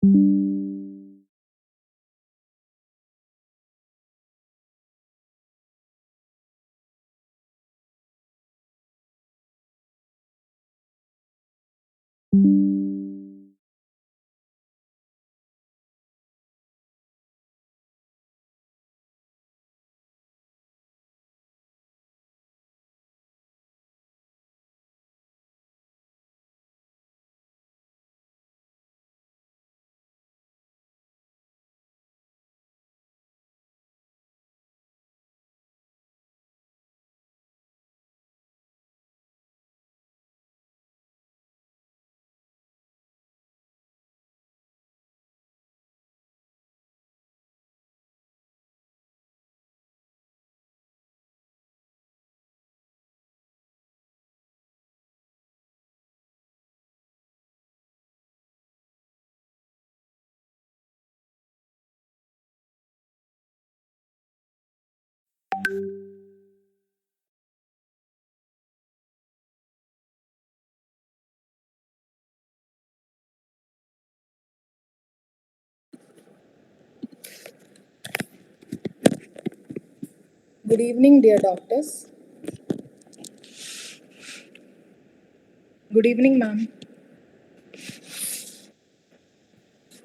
Good evening, dear doctors. Good evening, ma'am.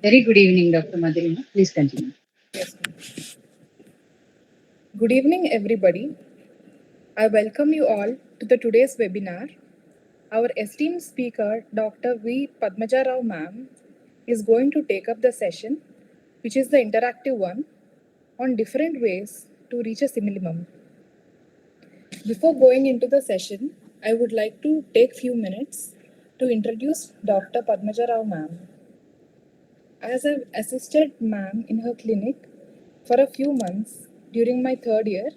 Very good evening, Dr. Madhurima. Please continue. Yes, ma'am. Good evening, everybody. I welcome you all to the today's webinar. Our esteemed speaker, Dr. Padmaja Rao Ma'am, is going to take up the session, which is the interactive one, on different ways to reach a simillimum. Before going into the session, I would like to take few minutes to introduce Dr. Padmaja Rao Ma'am. As I've assisted ma'am in her clinic for a few months during my third year,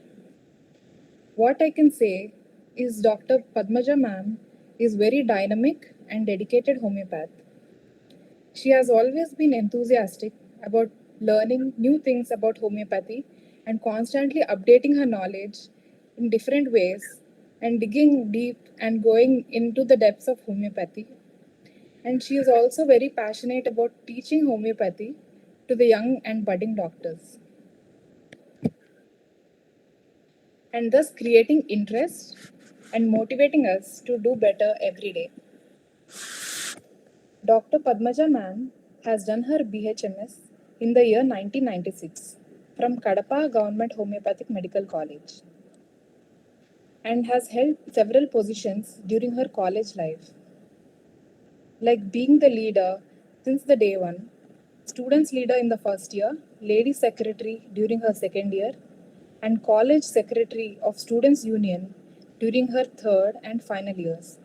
what I can say is Dr. Padmaja Ma'am is very dynamic and dedicated homeopath. She has always been enthusiastic about learning new things about homeopathy and constantly updating her knowledge in different ways and digging deep and going into the depths of homeopathy. And she is also very passionate about teaching homeopathy to the young and budding doctors, and thus creating interest and motivating us to do better every day. Dr. Padmaja Ma'am has done her BHMS in the year 1996 from Kadapa Government Homeopathic Medical College and has held several positions during her college life, like being the leader since the day one, students leader in the first year, lady secretary during her second year, and college secretary of Students' Union during her third and final years.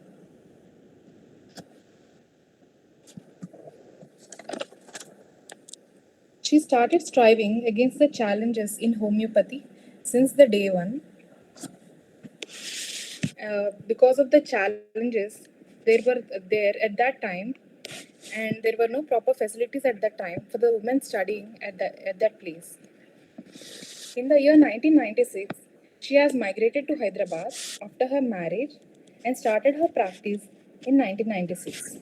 She started striving against the challenges in homeopathy since the day one. Because of the challenges there at that time, and there were no proper facilities at that time for the women studying at that place. In the year 1996, she has migrated to Hyderabad after her marriage and started her practice in 1996.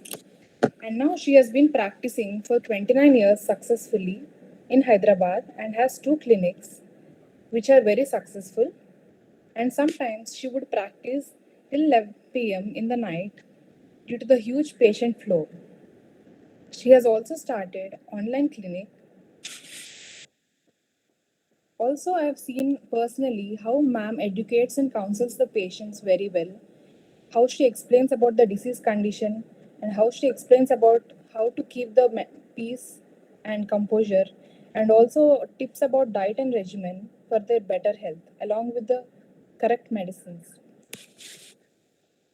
And now she has been practicing for 29 years successfully in Hyderabad and has two clinics which are very successful. And sometimes she would practice till 11 p.m. in the night due to the huge patient flow. She has also started online clinic. Also, I have seen personally how ma'am educates and counsels the patients very well, how she explains about the disease condition, and how she explains about how to keep the peace and composure, and also tips about diet and regimen for their better health, along with the correct medicines.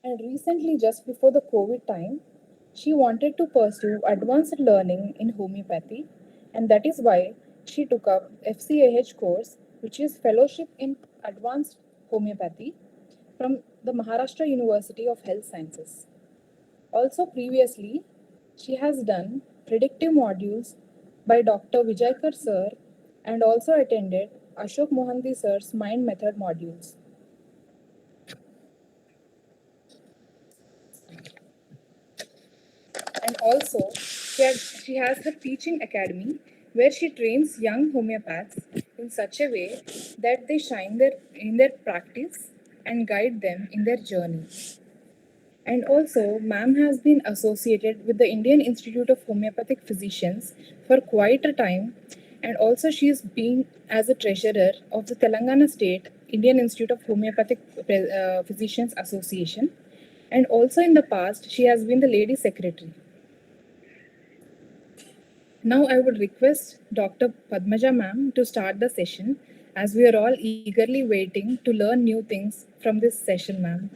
And recently, just before the COVID time, she wanted to pursue advanced learning in homeopathy, and that is why she took up FCAH course, which is Fellowship in Advanced Homeopathy from the Maharashtra University of Health Sciences. Also, previously, she has done predictive modules by Dr. Vijayakar sir and also attended Ashok Mohanty sir's mind method modules. And and also she has her teaching academy where she trains young homeopaths in such a way that they shine in their practice and guide them in their journey. And also, ma'am has been associated with the Indian Institute of Homeopathic Physicians for quite a time, and also she is being as a treasurer of the Telangana State Indian Institute of Homeopathic Physicians Association, and also in the past she has been the lady secretary. Now I would request Dr. Padmaja Ma'am to start the session as we are all eagerly waiting to learn new things from this session, ma'am.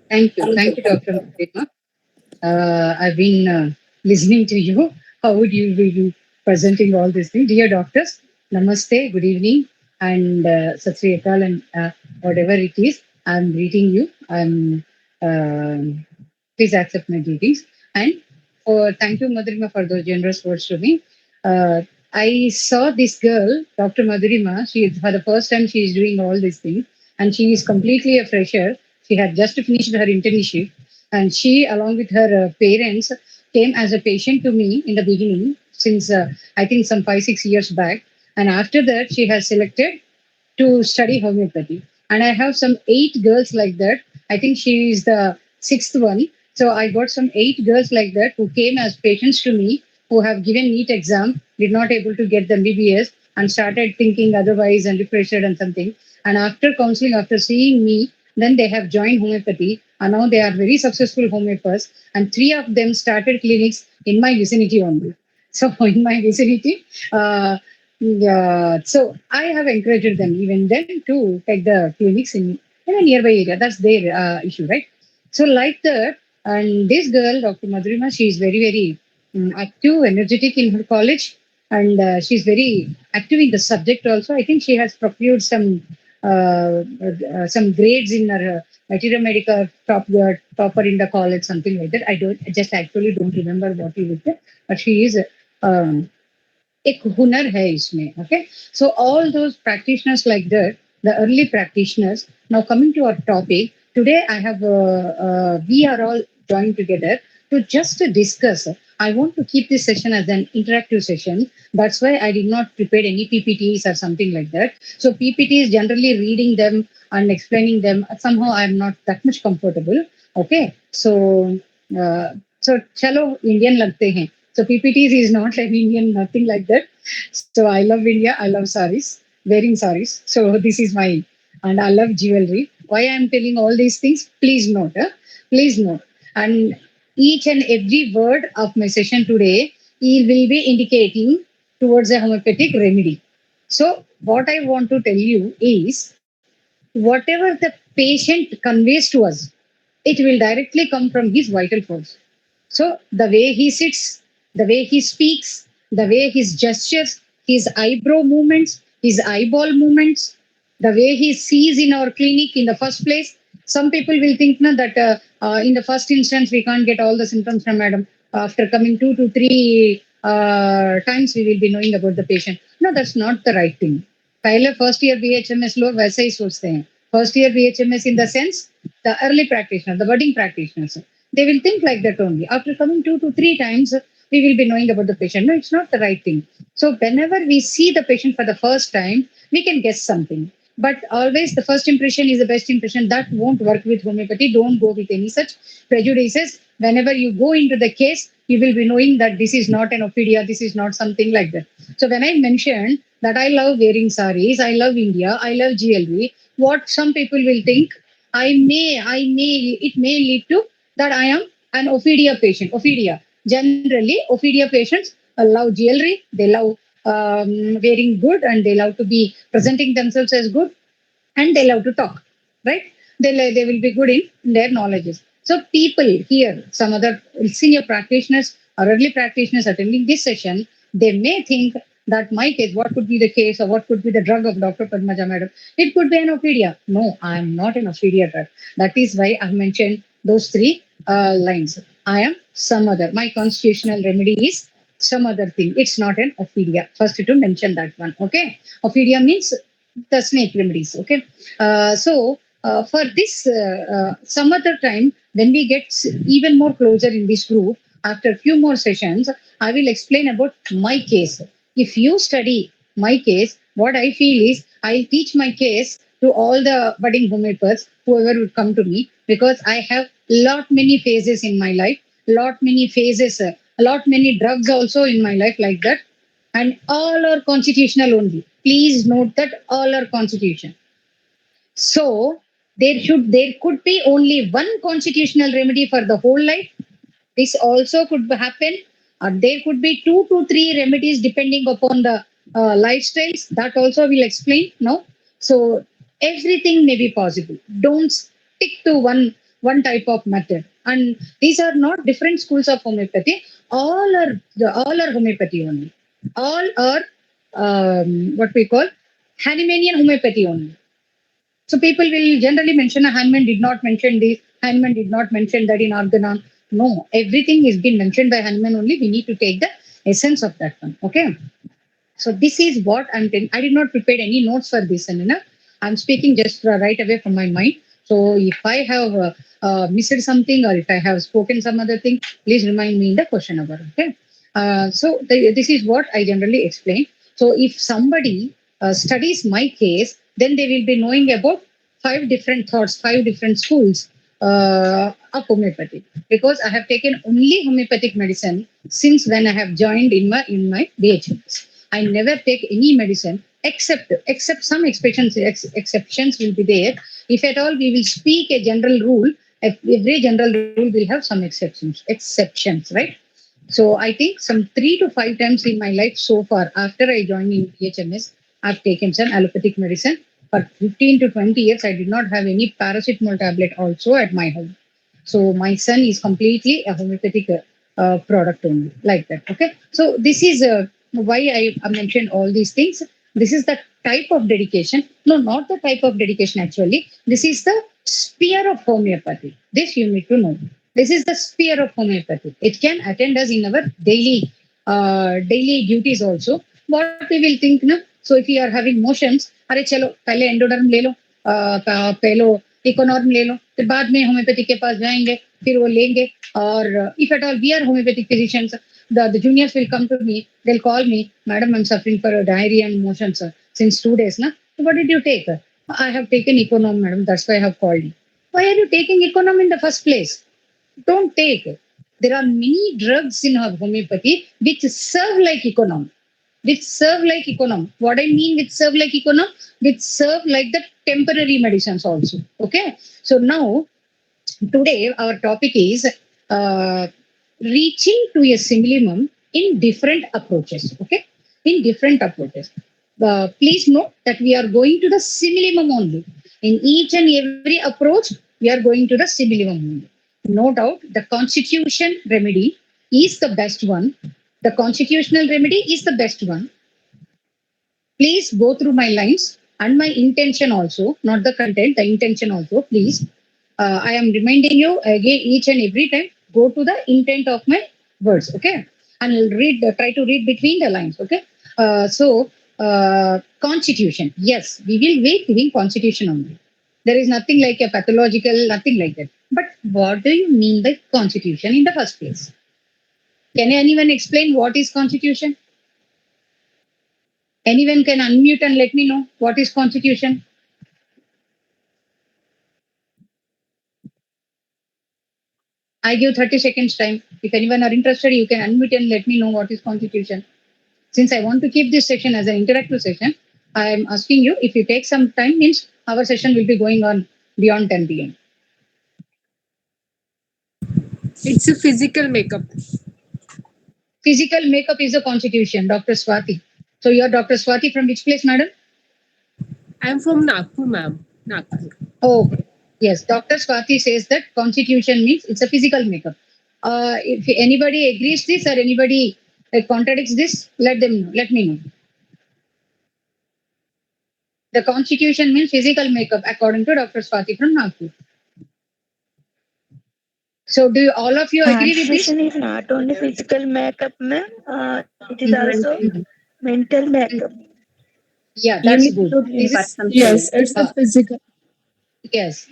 Thank you, Dr. Madhurima. I've been listening to you. How would you be presenting all these things? Dear doctors, namaste, good evening, and Sat Sri Akal, and whatever it is, I'm greeting you. Please accept my greetings. And thank you, Madhurima, for those generous words to me. Uh, I saw this girl, Dr. Madhurima. For the first time, she is doing all these things, and she is completely a fresher. She had just finished her internship, and she, along with her parents, came as a patient to me in the beginning, since I think some 5-6 years back. And after that, she has selected to study homeopathy. And I have some 8 girls like that. I think she is the sixth one. So I got some 8 girls like that who came as patients to me, who have given NEET exam, did not able to get the MBBS, and started thinking otherwise and depressed and something. And after counseling, after seeing me, then they have joined homeopathy, and now they are very successful homeopaths. And 3 of them started clinics in my vicinity only. So in my vicinity, yeah, so I have encouraged them even then to take the clinics in a nearby area. That's their issue, right? So like that, and this girl, Dr. Madhurima, she is very, very active, energetic in her college, and she's very active in the subject also. I think she has procured some grades in her material medical topper in the college, something like that. I just actually don't remember what he was there, but she is. Um, एक हुनर है इसमें. Okay, so all those practitioners like that, the early practitioners. Now coming to our topic today, I have we are all joined together to just discuss. I want to keep this session as an interactive session. That's why I did not prepare any PPTs or something like that. So PPTs, generally reading them and explaining them, somehow I'm not that much comfortable. Okay, so chalo Indian lagte hain. So PPTs is not like Indian, nothing like that. So I love India. I love saris, wearing saris. So this is my, and I love jewelry. Why I'm telling all these things? Please note. Please note. And each and every word of my session today, he will be indicating towards a homeopathic remedy. So what I want to tell you is, whatever the patient conveys to us, it will directly come from his vital force. So the way he sits, the way he speaks, the way his gestures, his eyebrow movements, his eyeball movements, the way he sees in our clinic in the first place. Some people will think that in the first instance we can't get all the symptoms from madam. After coming 2 to 3 times, we will be knowing about the patient. No, that's not the right thing. पहले first year BHMS लोग वैसे ही सोचते हैं. First year BHMS in the sense the early practitioner, the budding practitioners, they will think like that only. After coming 2 to 3 times, we will be knowing about the patient. No, it's not the right thing. So whenever we see the patient for the first time, we can guess something. But always the first impression is the best impression. That won't work with homeopathy. Don't go with any such prejudices. Whenever you go into the case, you will be knowing that this is not an ophidia, this is not something like that. So when I mentioned that I love wearing saris, I love India, I love GLV, what some people will think, it may lead to that I am an ophidia patient. Ophidia. Generally, ophidia patients love jewelry, they love wearing good, and they love to be presenting themselves as good, and they love to talk, right? They will be good in their knowledges. So people here, some other senior practitioners or early practitioners attending this session, they may think that my case, what could be the case or what could be the drug of Dr. Padmaja Madam? It could be an ophidia. No, I am not an ophidia drug. That is why I mentioned those 3 lines. I am some other. My constitutional remedy is some other thing. It's not an ophidia. First to mention that one. Okay. Ophidia means the snake remedies. Okay. So For this, some other time, when we get even more closer in this group, after a few more sessions, I will explain about my case. If you study my case, what I feel is I'll teach my case to all the budding homeopaths, whoever would come to me, because I have lot many phases in my life, lot many phases, a lot many drugs also in my life like that, and all are constitutional only. Please note that all are constitution. So there could be only one constitutional remedy for the whole life. This also could happen. There could be 2 to 3 remedies depending upon the lifestyles. That also will explain now. So everything may be possible. Don't stick to one type of method. And these are not different schools of homeopathy. All are homeopathy only. All are what we call Hahnemannien homeopathy only. So people will generally mention Hahnemann did not mention this, Hahnemann did not mention that in Organon. No, everything is been mentioned by Hahnemann only. We need to take the essence of that one. Okay. So this is what I'm telling. I did not prepare any notes for this, and I'm speaking just right away from my mind. So if I have missed something or if I have spoken some other thing, please remind me in the question hour. Okay. This is what I generally explain. So if somebody studies my case, then they will be knowing about 5 different thoughts, 5 different schools of homeopathy. Because I have taken only homeopathic medicine since when I have joined in my BHMS. I never take any medicine except some exceptions will be there. If at all we will speak a general rule, every general rule will have some exceptions, right? So I think some 3 to 5 times in my life so far, after I joined in BHMS, I've taken some allopathic medicine. For 15 to 20 years, I did not have any paracetamol tablet also at my home. So my son is completely a homeopathic product only, like that. Okay. So this is why I mentioned all these things. This is the type of dedication. No, not the type of dedication actually. This is the sphere of homeopathy. This you need to know. This is the sphere of homeopathy. It can attend us in our daily duties also. What we will think, na? So if we are having motions, अरे चलो पहले endoderm ले लो, पहले इकोनॉर्म ले लो, फिर बाद में homeopathy के पास जाएंगे, फिर वो लेंगे. और if at all we are homeopathic physicians, the juniors will come to me, they'll call me, madam, I'm suffering for diarrhea and motions since 2 days. Na? What did you take? I have taken econom, madam, that's why I have called you. Why are you taking econom in the first place? Don't take it. There are many drugs in our homeopathy which serve like econom. Which serve like econom. What I mean with serve like econom? Which serve like the temporary medicines also. Okay. So now, today our topic is uh, reaching to a simillimum in different approaches. Okay. In different approaches. Please note that we are going to the simillimum only. In each and every approach, we are going to the simillimum only. No doubt, the constitution remedy is the best one. The constitutional remedy is the best one. Please go through my lines and my intention also, not the content, the intention also, please. I am reminding you again each and every time, go to the intent of my words, okay? And try to read between the lines, okay? Constitution, yes, we will be giving constitution only. There is nothing like a pathological, nothing like that. But what do you mean by constitution in the first place? Can anyone explain what is constitution? Anyone can unmute and let me know what is constitution? I give 30 seconds time. If anyone are interested, you can unmute and let me know what is constitution. Since I want to keep this session as an interactive session, I am asking you, if you take some time, means our session will be going on beyond 10 p.m. It's a physical makeup. Physical makeup is the constitution, Dr. Swati. So you are Dr. Swati from which place, madam? I'm from Nagpur, ma'am. Nagpur. Oh, yes. Dr. Swati says that constitution means it's a physical makeup. If anybody agrees this or anybody contradicts this, let them know. Let me know. The constitution means physical makeup, according to Dr. Swati from Nagpur. So, do all of you agree with this? Constitution is not only physical makeup, ma'am. It is also mental makeup. Yeah, that's good. Yes, it's a physical. Yes.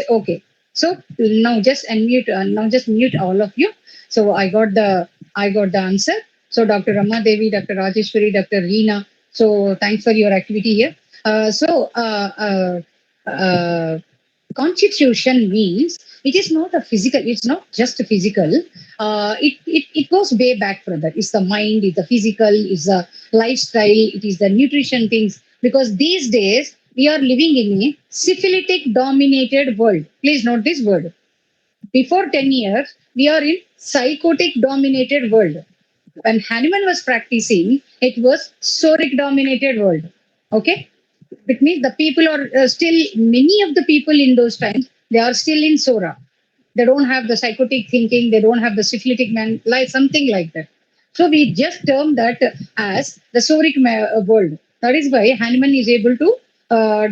Okay. So now just unmute. Now just mute all of you. So I got the answer. So Dr. Rama Devi, Dr. Rajeshwari, Dr. Reena. So thanks for your activity here. So constitution means it is not a physical, it's not just a physical. It goes way back further. It's the mind, it's the physical, it's the lifestyle, it is the nutrition things. Because these days we are living in a syphilitic dominated world. Please note this word. Before 10 years, we are in psychotic dominated world. When Hahnemann was practicing, it was soric dominated world. Okay? It means the people are still, many of the people in those times, they are still in Sora. They don't have the psychotic thinking, they don't have the syphilitic man, like something like that. So we just term that as the Soric world. That is why Hahnemann is able to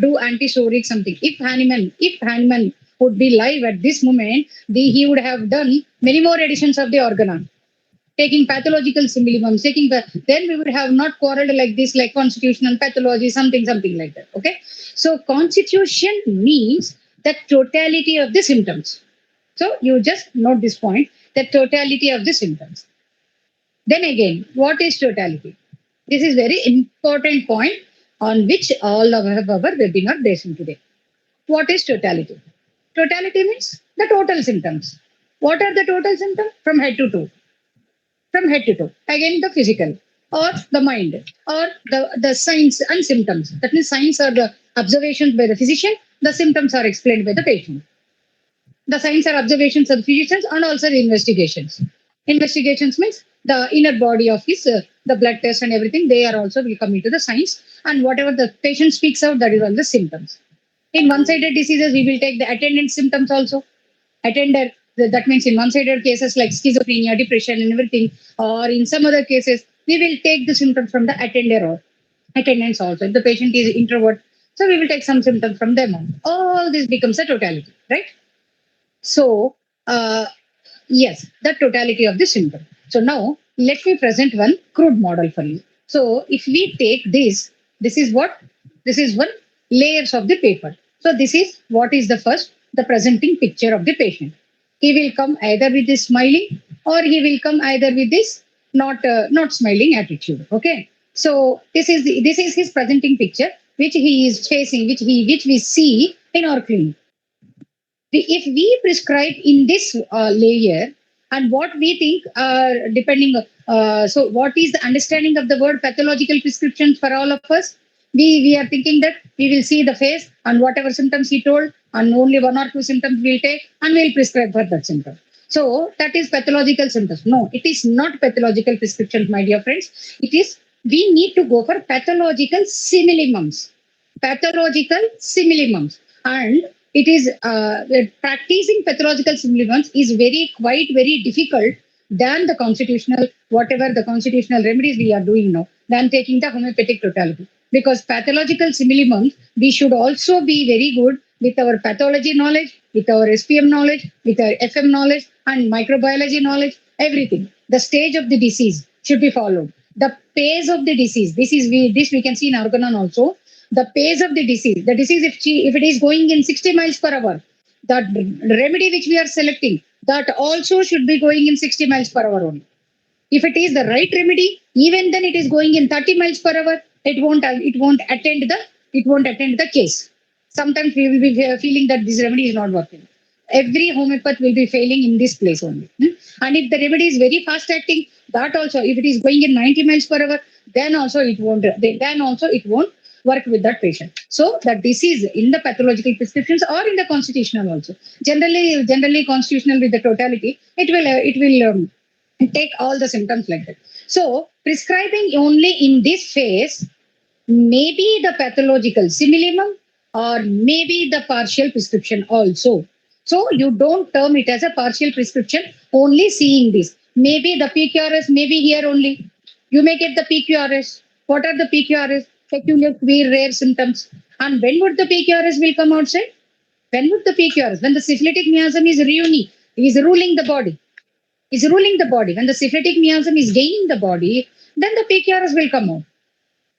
do anti-Soric something. If Hahnemann would be live at this moment, he would have done many more editions of the organon taking pathological simillimums, then we would have not quarreled like this, like constitutional pathology, something like that. Okay. So constitution means the totality of the symptoms. So you just note this point, the totality of the symptoms. Then again, what is totality? This is very important point on which all of our webinar based on today. What is totality? Totality means the total symptoms. What are the total symptoms? From head to toe. From head to toe. Again, the physical or the mind or the signs and symptoms. That means signs are the observations by the physician, the symptoms are explained by the patient. The signs are observations of the physicians and also the investigations. Investigations means the inner body of his, the blood test and everything, they are also will come into the signs. And whatever the patient speaks out, that is all the symptoms. In one-sided diseases, we will take the attendant symptoms also. Attender, that means in one-sided cases like schizophrenia, depression and everything, or in some other cases, we will take the symptoms from the attender or attendants also. If the patient is introvert, so we will take some symptoms from them. All this becomes a totality, right? So, yes, the totality of the symptom. So now let me present one crude model for you. So if we take this, this is what? This is one layers of the paper. So this is what is the first, the presenting picture of the patient. He will come either with this smiling or he will come either with this not smiling attitude. Okay. So this is his presenting picture, which he is facing, which we see in our clinic. If we prescribe in this layer and what we think depending so what is the understanding of the word pathological prescriptions for all of us, we are thinking that we will see the face and whatever symptoms he told and only one or two symptoms we'll take and we'll prescribe for that symptom. So that is pathological symptoms. No, it is not pathological prescriptions, my dear friends. It is, we need to go for pathological simillimums. Pathological simillimums. And it is practicing pathological simillimums is quite very difficult than the constitutional, whatever the constitutional remedies we are doing now, than taking the homeopathic totality. Because pathological simillimums, we should also be very good with our pathology knowledge, with our SPM knowledge, with our FM knowledge and microbiology knowledge, everything. The stage of the disease should be followed. The pace of the disease, this we can see in organon also. The pace of the disease, if it is going in 60 miles per hour, the remedy which we are selecting, that also should be going in 60 miles per hour only. If it is the right remedy, even then it is going in 30 miles per hour, it won't attend the case. Sometimes we will be feeling that this remedy is not working. Every homeopath will be failing in this place only. And if the remedy is very fast acting, that also, if it is going in 90 miles per hour, then also it won't work with that patient. So the disease in the pathological prescriptions or in the constitutional also. Generally constitutional with the totality, it will take all the symptoms like that. So prescribing only in this phase, maybe the pathological simillimum or maybe the partial prescription also. So you don't term it as a partial prescription, only seeing this. Maybe the PQRS may be here only. You may get the PQRS. What are the PQRS? Peculiar, queer, rare symptoms. And when would the PQRS will come outside? When would the PQRS? When the syphilitic miasm is ruling the body. When the syphilitic miasm is gaining the body, then the PQRS will come out.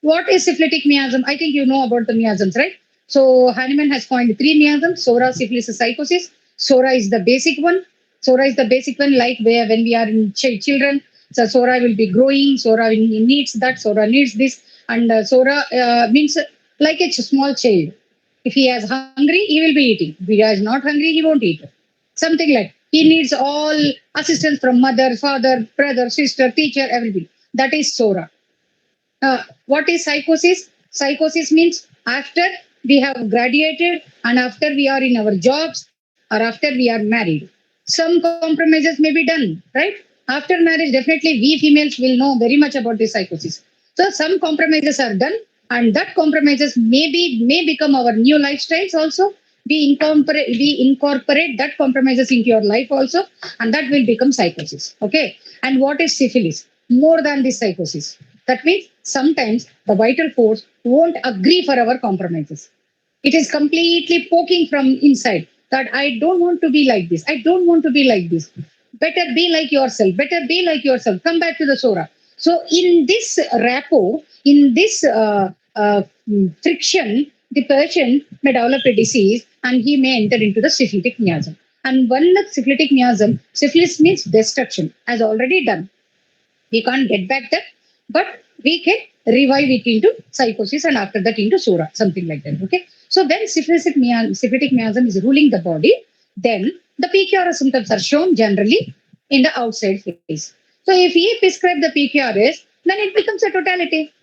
What is syphilitic miasm? I think you know about the miasms, right? So Hahnemann has coined 3 miasms: Sora, syphilis, psychosis. Sora is the basic one. Sora is the basic one, like where when we are in children, so Sora will be growing. Sora needs that. Sora needs this, and Sora means like a small child. If he is hungry, he will be eating. If he is not hungry, he won't eat. Something like he needs all assistance from mother, father, brother, sister, teacher, everything. That is Sora. What is psychosis? Psychosis means after we have graduated and after we are in our jobs or after we are married. Some compromises may be done, right? After marriage, definitely we females will know very much about this psychosis. So some compromises are done, and that compromises may become our new lifestyles also. We incorporate that compromises into your life also, and that will become psychosis. Okay. And what is syphilis? More than this psychosis. That means sometimes the vital force won't agree for our compromises. It is completely poking from inside that I don't want to be like this. I don't want to be like this. Better be like yourself. Better be like yourself. Come back to the Sora. So in this rapport, in this friction, the patient may develop a disease and he may enter into the syphilitic miasm. And one syphilitic miasm, syphilis means destruction, as already done. We can't get back that, but we can revive it into psychosis and after that into Sora, something like that. Okay. So when syphilitic miasm is ruling the body, then the PQRS symptoms are shown generally in the outside face. So if we prescribe the PQRS, then it becomes a totality.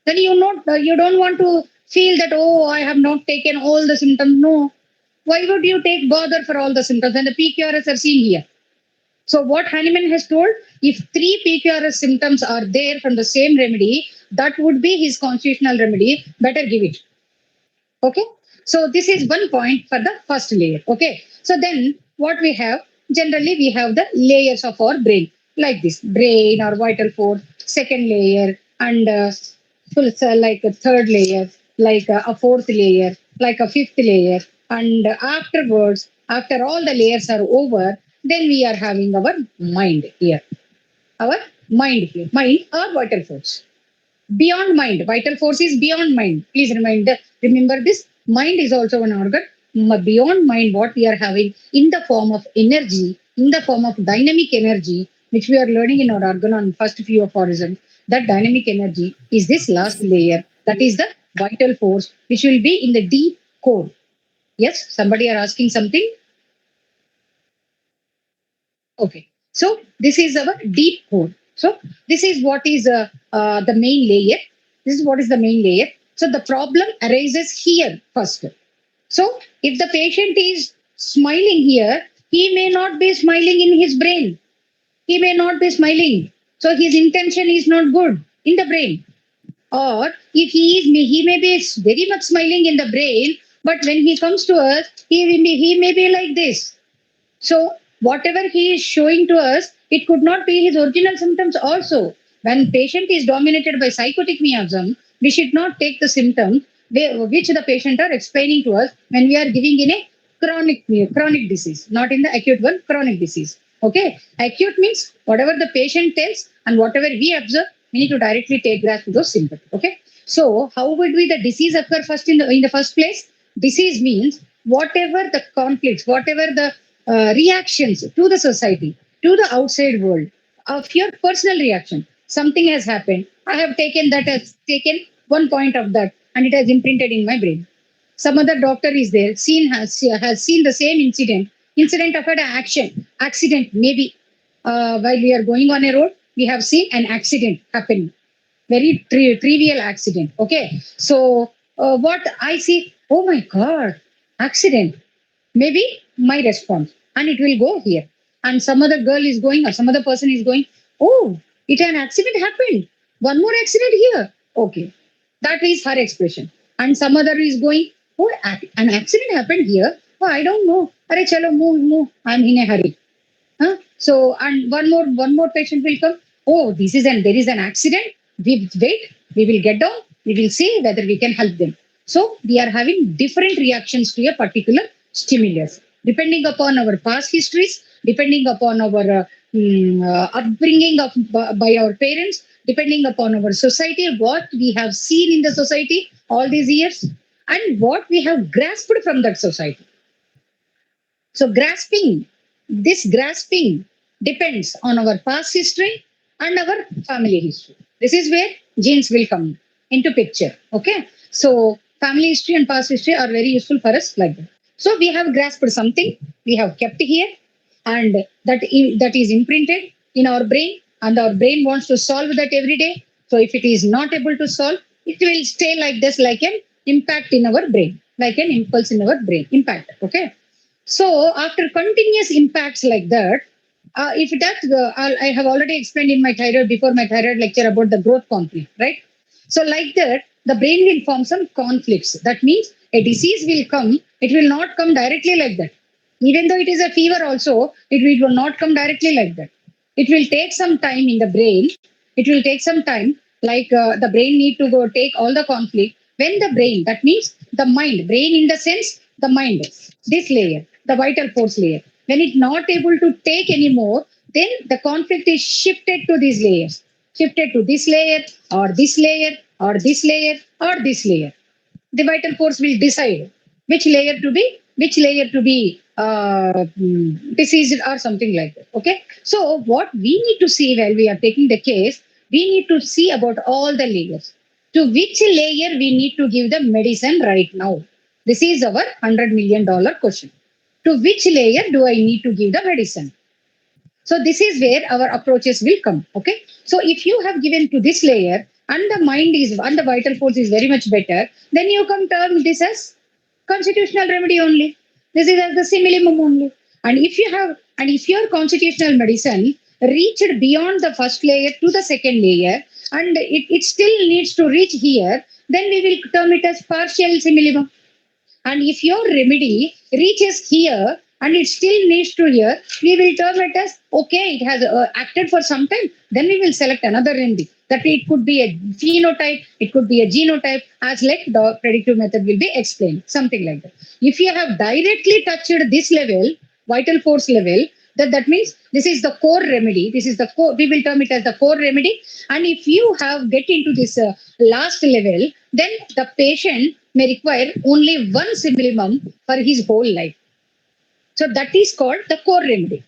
Then you don't want to feel that, oh, I have not taken all the symptoms. No. Why would you take bother for all the symptoms? And the PQRS are seen here. So what Hahnemann has told, if 3 PQRS symptoms are there from the same remedy, that would be his constitutional remedy. Better give it. Okay. So this is one point for the first layer. Okay. So then what we have, generally we have the layers of our brain like this: brain or vital force, second layer, and like a third layer, like a fourth layer, like a fifth layer. And afterwards, after all the layers are over, then we are having our mind here. Our mind here. Mind or vital force. Beyond mind. Vital force is beyond mind. Please remember this. Mind is also an organ. Beyond mind, what we are having in the form of energy, in the form of dynamic energy, which we are learning in our organ on first few aphorisms. That dynamic energy is this last layer. That is the vital force, which will be in the deep core. Yes, somebody are asking something. Okay, so this is our deep core. So this is what is the main layer. This is what is the main layer. So the problem arises here first. So if the patient is smiling here, he may not be smiling in his brain. He may not be smiling. So his intention is not good in the brain. Or if he may be very much smiling in the brain, but when he comes to us, he may be like this. So whatever he is showing to us, it could not be his original symptoms also. When patient is dominated by psychotic miasm, we should not take the symptom which the patient are explaining to us when we are giving in a chronic disease, not in the acute one, chronic disease. Okay, acute means whatever the patient tells and whatever we observe, we need to directly take grasp to those symptoms. Okay, so how would the disease occur first in the first place? Disease means whatever the conflicts, whatever the reactions to the society, to the outside world, of your personal reaction. Something has happened. I have taken taken one point of that, and it has imprinted in my brain. Some other doctor is there, has seen the same incident of an accident. Maybe while we are going on a road, we have seen an accident happening, very trivial accident. Okay, so what I see, oh my God, accident. Maybe my response, and it will go here. And some other girl is going, or some other person is going, oh, an accident happened. One more accident here. Okay, that is her expression. And some other is going, oh, an accident happened here. Oh, I don't know. Arey, chalo, move. I'm in a hurry. Huh? So, and one more patient will come. Oh, there is an accident. We wait. We will get down. We will see whether we can help them. So, we are having different reactions to a particular stimulus, depending upon our past histories, depending upon our upbringing by our parents, depending upon our society, what we have seen in the society all these years. and what we have grasped from that society. So this grasping depends on our past history and our family history. This is where genes will come into picture. Okay. So family history and past history are very useful for us like that. So we have grasped something, we have kept here, and that is imprinted in our brain, and our brain wants to solve that every day. So if it is not able to solve, it will stay like this, like an impact in our brain, like an impulse in our brain, impact. Okay. So after continuous impacts like that, if that I have already explained in my thyroid before my thyroid lecture about the growth conflict, right? So like that, the brain will form some conflicts. That means a disease will come. It will not come directly like that. Even though it is a fever, also it will not come directly like that. It will take some time in the brain. It will take some time. Like the brain need to go take all the conflict. When the brain, that means the mind, brain in the sense the mind, this layer, the vital force layer. When it's not able to take anymore, then the conflict is shifted to these layers, shifted to this layer or this layer or this layer or this layer. The vital force will decide which layer to be diseased or something like that. Okay. So what we need to see while we are taking the case, we need to see about all the layers. To which layer we need to give the medicine right now? This is our $100 million question. To which layer do I need to give the medicine? So this is where our approaches will come. Okay. So if you have given to this layer and the mind is and the vital force is very much better, then you can term this as constitutional remedy only. This is as the simillimum only. And if your constitutional medicine reached beyond the first layer to the second layer, and it still needs to reach here, then we will term it as partial simillimum. And if your remedy reaches here and it still needs to here, we will term it as okay, it has acted for some time, then we will select another remedy. That it could be a phenotype, it could be a genotype, as like the predictive method will be explained, something like that. If you have directly touched this level, vital force level, that means this is the core remedy. This is the core, we will term it as the core remedy. And if you have get into this last level, then the patient may require only one simillimum for his whole life. So that is called the core remedy.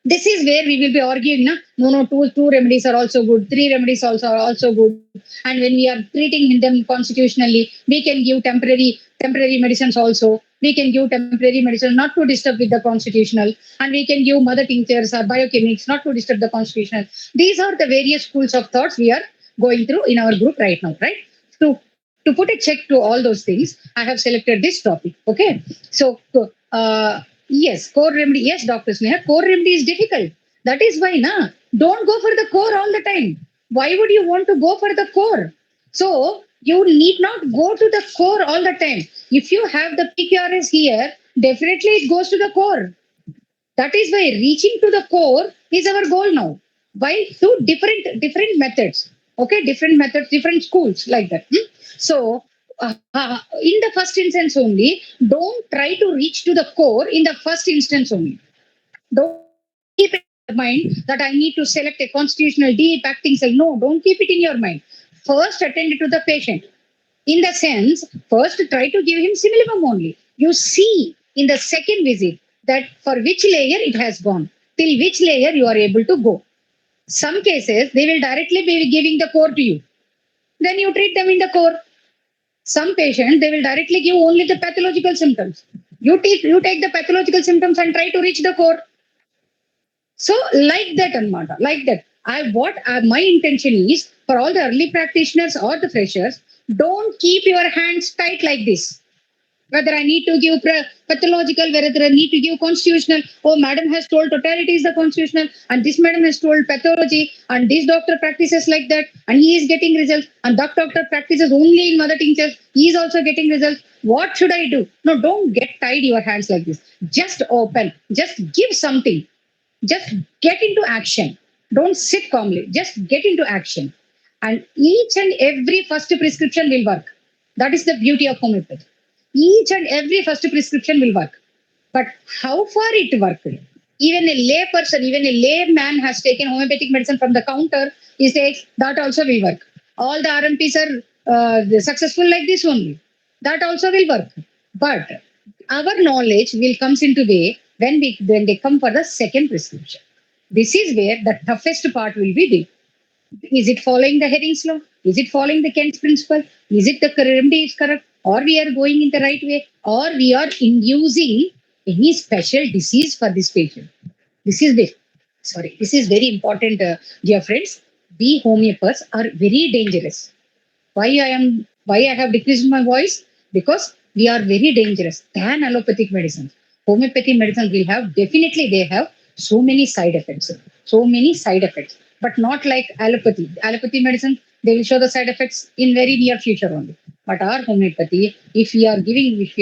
This is where we will be arguing, no, two remedies are also good, three remedies also are also good. And when we are treating them constitutionally, we can give temporary medicines also. We can give temporary medicine not to disturb with the constitutional, and we can give mother tinctures or biochemics not to disturb the constitutional. These are the various schools of thoughts we are going through in our group right now, right? To put a check to all those things, I have selected this topic. Okay. So, yes, core remedy. Yes, Dr. Sneha, core remedy is difficult. That is why, don't go for the core all the time. Why would you want to go for the core? So, you need not go to the core all the time. If you have the PQRS here, definitely it goes to the core. That is why reaching to the core is our goal now. By through different methods. Okay, different methods, different schools like that. So, in the first instance only, don't try to reach to the core in the first instance only. Don't keep it in your mind that I need to select a constitutional deep acting cell. No, don't keep it in your mind. First, attend to the patient. In the sense, first try to give him simillimum only. You see in the second visit that for which layer it has gone, till which layer you are able to go. Some cases, they will directly be giving the core to you. Then you treat them in the core. Some patients, they will directly give only the pathological symptoms. You take the pathological symptoms and try to reach the core. So like that, Anmata, like that. My intention is for all the early practitioners or the freshers, don't keep your hands tight like this. Whether I need to give pathological, whether I need to give constitutional. Oh, madam has told totality is the constitutional, and this madam has told pathology, and this doctor practices like that, and he is getting results, and that doctor practices only in mother tinctures, he is also getting results. What should I do? No, don't get tied your hands like this. Just open, just give something, just get into action. Don't sit calmly, just get into action. And each and every first prescription will work. That is the beauty of homeopathy. Each and every first prescription will work. But how far it worked? Even a lay person, even a layman has taken homeopathic medicine from the counter, he says that also will work. All the RMPs are successful like this only. That also will work. But our knowledge will comes into way when they come for the second prescription. This is where the toughest part will be there. Is it following the Herring's law? Is it following the Kent's principle? Is it the remedy is correct? Or we are going in the right way? Or we are inducing any special disease for this patient? This is this is very important, dear friends. We homeopaths are very dangerous. Why I have decreased my voice? Because we are very dangerous than allopathic medicine. Homeopathic medicine will have definitely they have so many side effects. So many side effects. But not like allopathy. Allopathy medicine, they will show the side effects in very near future only. But our homeopathy, if we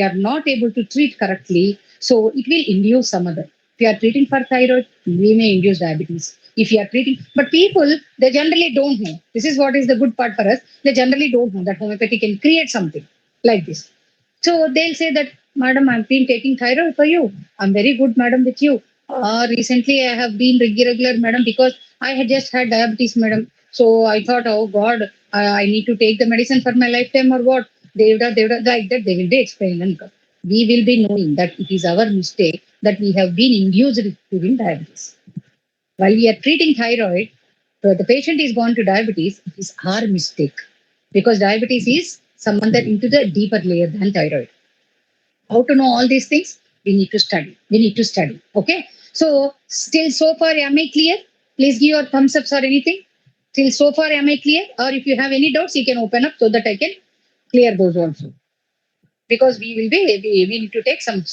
are not able to treat correctly, so it will induce some other. If you are treating for thyroid, we may induce diabetes. If you are treating, but people, they generally don't know. This is what is the good part for us. They generally don't know that homeopathy can create something like this. So they'll say that, Madam, I've been taking thyroid for you. I'm very good, Madam, with you. Recently, I have been irregular, Madam, because I had just had diabetes, Madam. So I thought, oh God, I need to take the medicine for my lifetime or what? They would have like that. They will be explaining. We will be knowing that it is our mistake that we have been induced to win diabetes. While we are treating thyroid, the patient is gone to diabetes, it is our mistake. Because diabetes is someone that into the deeper layer than thyroid. How to know all these things? We need to study. We need to study. Okay. So still so far, am I clear? Please give your thumbs ups or anything. Till so far, am I clear? Or if you have any doubts, you can open up so that I can clear those also. Because we need to take some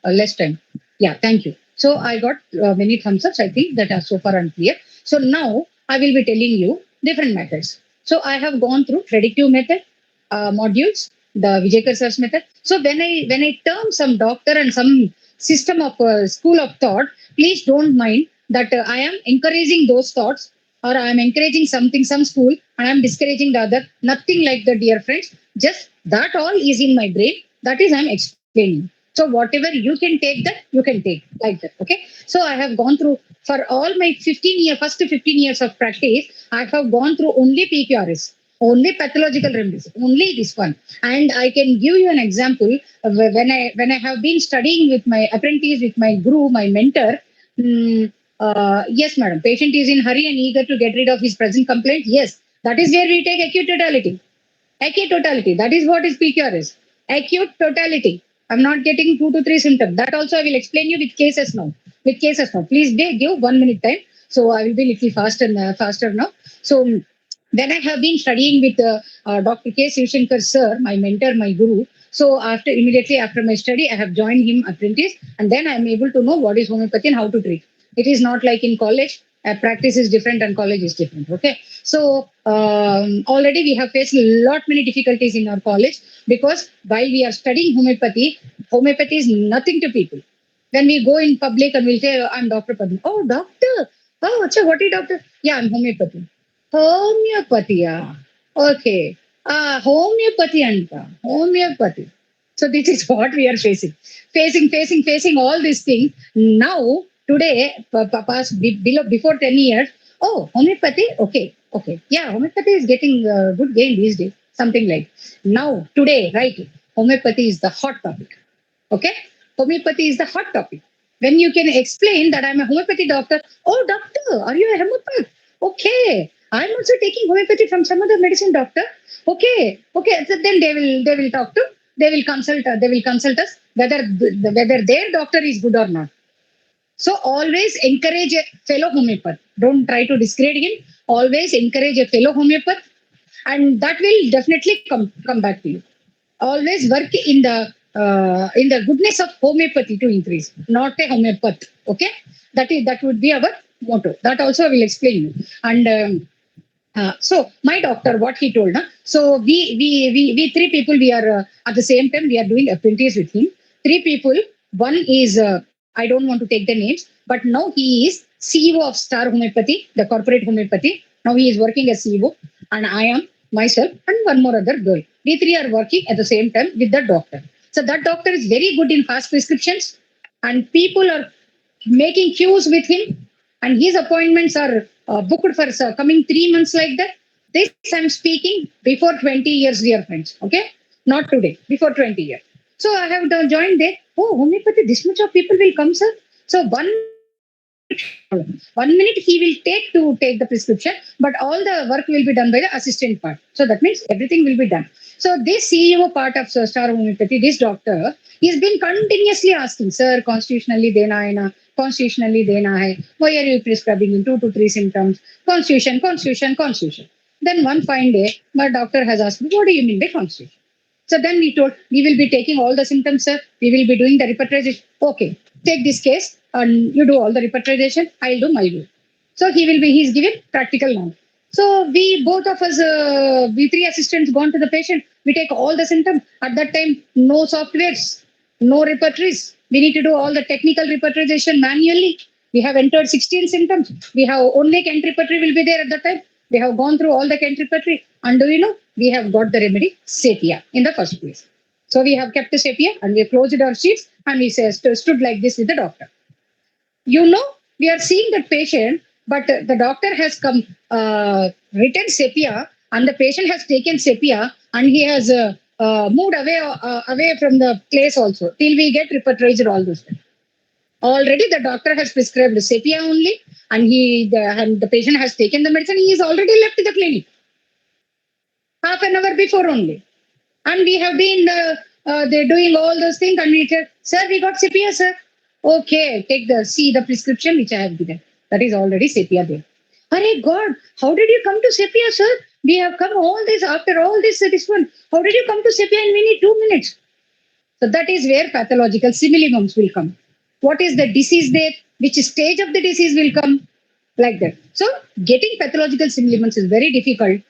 less time. Yeah, thank you. So I got many thumbs ups. I think that are so far unclear. So now I will be telling you different methods. So I have gone through predictive method modules, the Vijayakar sir's method. So when I term some doctor and some system of school of thought, please don't mind that I am encouraging those thoughts or I am encouraging something, some school, and I am discouraging the other. Nothing like that, dear friends. Just that all is in my brain. That is I am explaining. So whatever you can take that, you can take like that. Okay. So I have gone through for all my first 15 years of practice, I have gone through only PQRS, only pathological remedies, only this one. And I can give you an example of when I have been studying with my apprentice, with my guru, my mentor. Yes, madam. Patient is in hurry and eager to get rid of his present complaint. Yes, that is where we take acute totality. Acute totality. That is what is PQRS. Acute totality. I'm not getting 2 to 3 symptoms. That also I will explain you with cases now. With cases now. Please give 1 minute time. So I will be little faster now. So then I have been studying with Dr. K. Sivashankar sir, my mentor, my guru. So immediately after my study, I have joined him apprentice, and then I am able to know what is homeopathy and how to treat. It is not like in college. Practice is different and college is different. Okay. So already we have faced many difficulties in our college because while we are studying homeopathy, homeopathy is nothing to people. When we go in public and we'll say, I'm Dr. Padmaja. Oh, doctor. Oh, achha, what is doctor? Yeah, I'm homeopathy. Homeopathy, yeah. Okay. Homeopathy anta. Homeopathy. So this is what we are facing. Facing all these things. Now, today, before 10 years, oh, homeopathy? Okay. Yeah, homeopathy is getting good gain these days. Something like. Now, today, right, homeopathy is the hot topic. Okay? Homeopathy is the hot topic. When you can explain that I'm a homeopathy doctor, oh, doctor, are you a homeopath? Okay. I'm also taking homeopathy from some other medicine doctor. Okay. So then they will talk to, they will consult us whether their doctor is good or not. So always encourage a fellow homeopath. Don't try to disgrade him. Always encourage a fellow homeopath, and that will definitely come back to you. Always work in the goodness of homeopathy to increase, not a homeopath. Okay, that would be our motto. That also I will explain you. And so my doctor, what he told, so we three people, we are at the same time we are doing apprentice with him. Three people. One is I don't want to take the names, but now he is CEO of Star Homeopathy, the corporate homeopathy. Now he is working as CEO, and I am myself and one more other girl. We three are working at the same time with the doctor. So that doctor is very good in fast prescriptions, and people are making queues with him, and his appointments are booked for coming 3 months like that. This I'm speaking before 20 years, dear friends. Okay. Not today, before 20 years. So I have joined there. Oh, homeopathy, this much of people will come, sir. So 1 minute he will take to take the prescription, but all the work will be done by the assistant part. So that means everything will be done. So this CEO part of Star Homeopathy, this doctor, he's been continuously asking, sir, constitutionally dena hai. Why are you prescribing in 2 to 3 symptoms? Constitution. Then one fine day, my doctor has asked me, what do you mean by constitution? So then we told, we will be taking all the symptoms, sir. We will be doing the repertorization. Okay, take this case and you do all the repertorization. I'll do my view. So he's given practical now. So we, both of us, we 3 assistants gone to the patient. We take all the symptoms. At that time, no softwares, no repertories. We need to do all the technical repertorization manually. We have entered 16 symptoms. We have only Kent repertory will be there at that time. We have gone through all the Kent repertory. And do you know, we have got the remedy, sepia, in the first place. So we have kept the sepia and we have closed our sheets and we stood like this with the doctor. You know, we are seeing the patient, but the doctor has come, written sepia and the patient has taken sepia and he has moved away from the place also till we get repertorized all those things. Already the doctor has prescribed sepia only and the patient has taken the medicine. He is already left the clinic. Half an hour before only. And we have been they're doing all those things and we said, sir, we got sepia, sir. Okay, see the prescription which I have given. That is already sepia there. Hare God, how did you come to sepia, sir? We have come all this, after all this one. How did you come to sepia in only 2 minutes? So that is where pathological simillimums will come. What is the disease there? Which stage of the disease will come? Like that. So getting pathological simillimums is very difficult.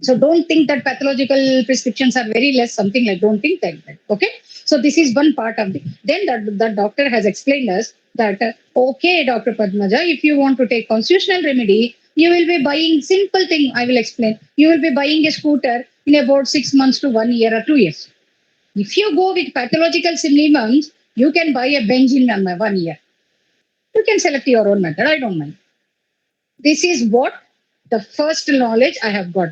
So don't think that pathological prescriptions are very less, something like, don't think like that. Okay. So this is one part of it. Then the doctor has explained us that, okay, Dr. Padmaja, if you want to take constitutional remedy, you will be buying simple thing. I will explain. You will be buying a scooter in about 6 months to 1 year or 2 years. If you go with pathological simillimums, you can buy a bench in 1 year. You can select your own method. I don't mind. This is what the first knowledge I have got.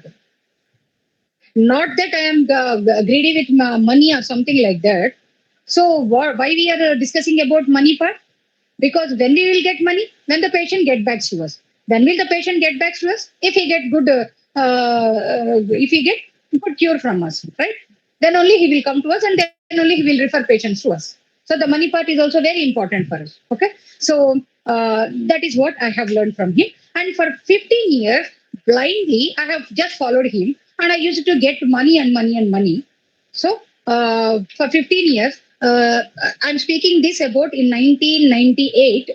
Not that I am greedy with money or something like that. So why we are discussing about money part? Because when we will get money, when the patient get back to us. When will the patient get back to us? If he get good cure from us, right? Then only he will come to us and then only he will refer patients to us. So the money part is also very important for us. Okay. So that is what I have learned from him. And for 15 years, blindly, I have just followed him. And I used to get money. So for 15 years, I'm speaking this about in 1998.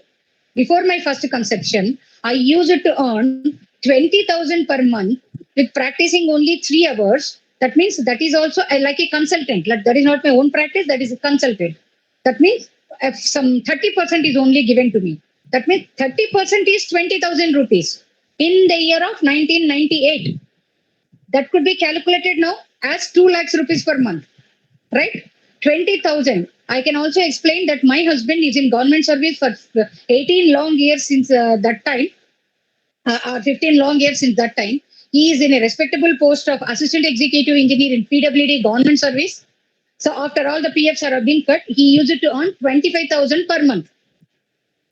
Before my first conception, I used to earn 20,000 per month with practicing only 3 hours. That means that is also like a consultant. Like that is not my own practice, that is a consultant. That means if some 30% is only given to me. That means 30% is 20,000 rupees in the year of 1998. That could be calculated now as 2 lakhs rupees per month, right? 20,000. I can also explain that my husband is in government service for 18 long years since that time, 15 long years since that time. He is in a respectable post of assistant executive engineer in PWD government service. So after all the PFs are being cut, he used to earn 25,000 per month.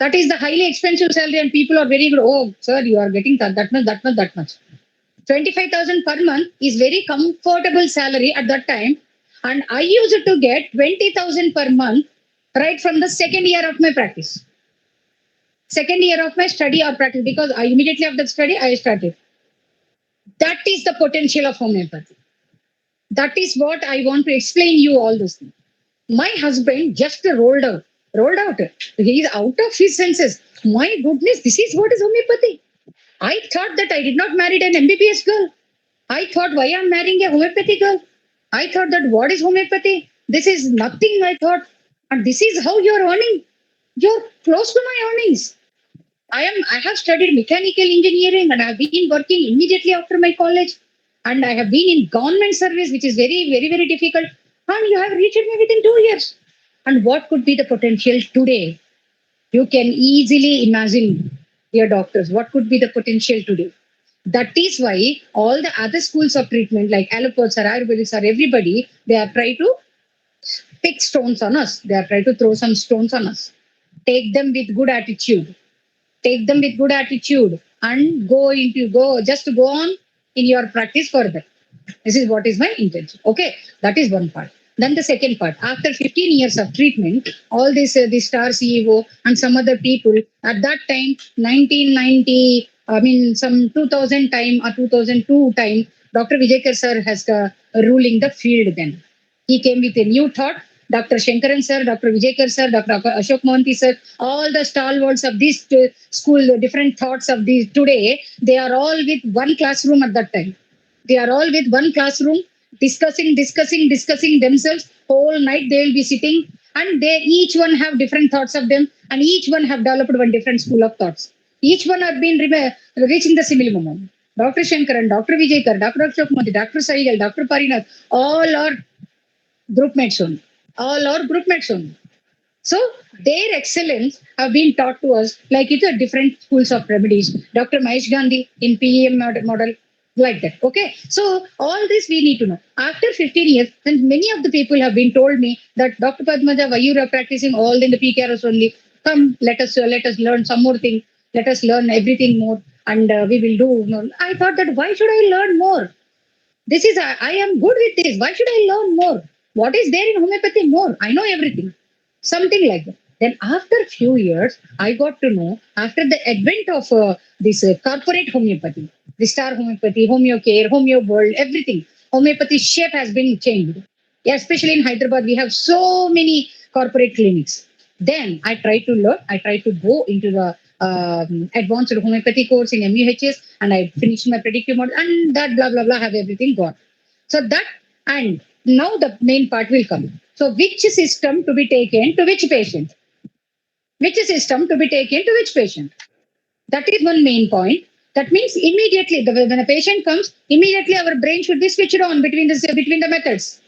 That is the highly expensive salary and people are very good. Oh, sir, you are getting that much. 25,000 per month is very comfortable salary at that time. And I used to get 20,000 per month right from the second year of my practice. Second year of my study or practice, because I immediately after study, I started. That is the potential of homeopathy. That is what I want to explain you all this thing. My husband just rolled out. He is out of his senses. My goodness, this is what is homeopathy. I thought that I did not marry an MBBS girl. I thought, why I'm marrying a homeopathy girl? I thought that what is homeopathy? This is nothing, I thought. And this is how you're earning. You're close to my earnings. I have studied mechanical engineering and I have been working immediately after my college. And I have been in government service, which is very, very, very difficult. And you have reached me within 2 years. And what could be the potential today? You can easily imagine, dear doctors, what could be the potential today? That is why all the other schools of treatment, like allopathics or Ayurvedics or everybody, they are trying to pick stones on us. They are trying to throw some stones on us. Take them with good attitude. Take them with good attitude and just go on in your practice further. This is what is my intention. Okay, that is one part. Then the second part, after 15 years of treatment, all this, the star CEO and some other people at that time, 1990, some 2000 time or 2002 time, Dr. Vijayakar sir has ruling the field then. He came with a new thought. Dr. Sankaran sir, Dr. Vijayakar sir, Dr. Ashok Mohanty sir, all the stalwarts of this school, the different thoughts of these today, they are all with one classroom at that time. They are all with one classroom, discussing themselves. Whole night they will be sitting, and they each one have different thoughts of them, and each one have developed one different school of thoughts. Each one have been reaching the Simillimum. Dr. Shankaran, Dr. Vijayakar, Dr. Ashok Mohanty, Dr. Sehgal, Dr. Parinath, all are group mates only. All are group mates only. So their excellence have been taught to us like it's a different schools of remedies. Dr. Mahesh Gandhi in PEM model, like that. Okay. So all this we need to know. After 15 years, and many of the people have been told me that Dr. Padmaja, why you are practicing all in the PQRS only? Come, let us learn some more thing. Let us learn everything more, and we will do. I thought that why should I learn more? This is I am good with this. Why should I learn more? What is there in homeopathy more? I know everything. Something like that. Then after a few years, I got to know after the advent of this corporate homeopathy, the star homeopathy, homeocare, homeo world, everything. Homeopathy shape has been changed. Yeah, especially in Hyderabad, we have so many corporate clinics. Then I try to learn. I try to go into the advanced homeopathy course in MUHS, and I finished my predictive model, and that blah blah blah have everything gone. So that, and now the main part will come. So which system to be taken to which patient? Which system to be taken to which patient? That is one main point. That means immediately when a patient comes, immediately our brain should be switched on between the methods.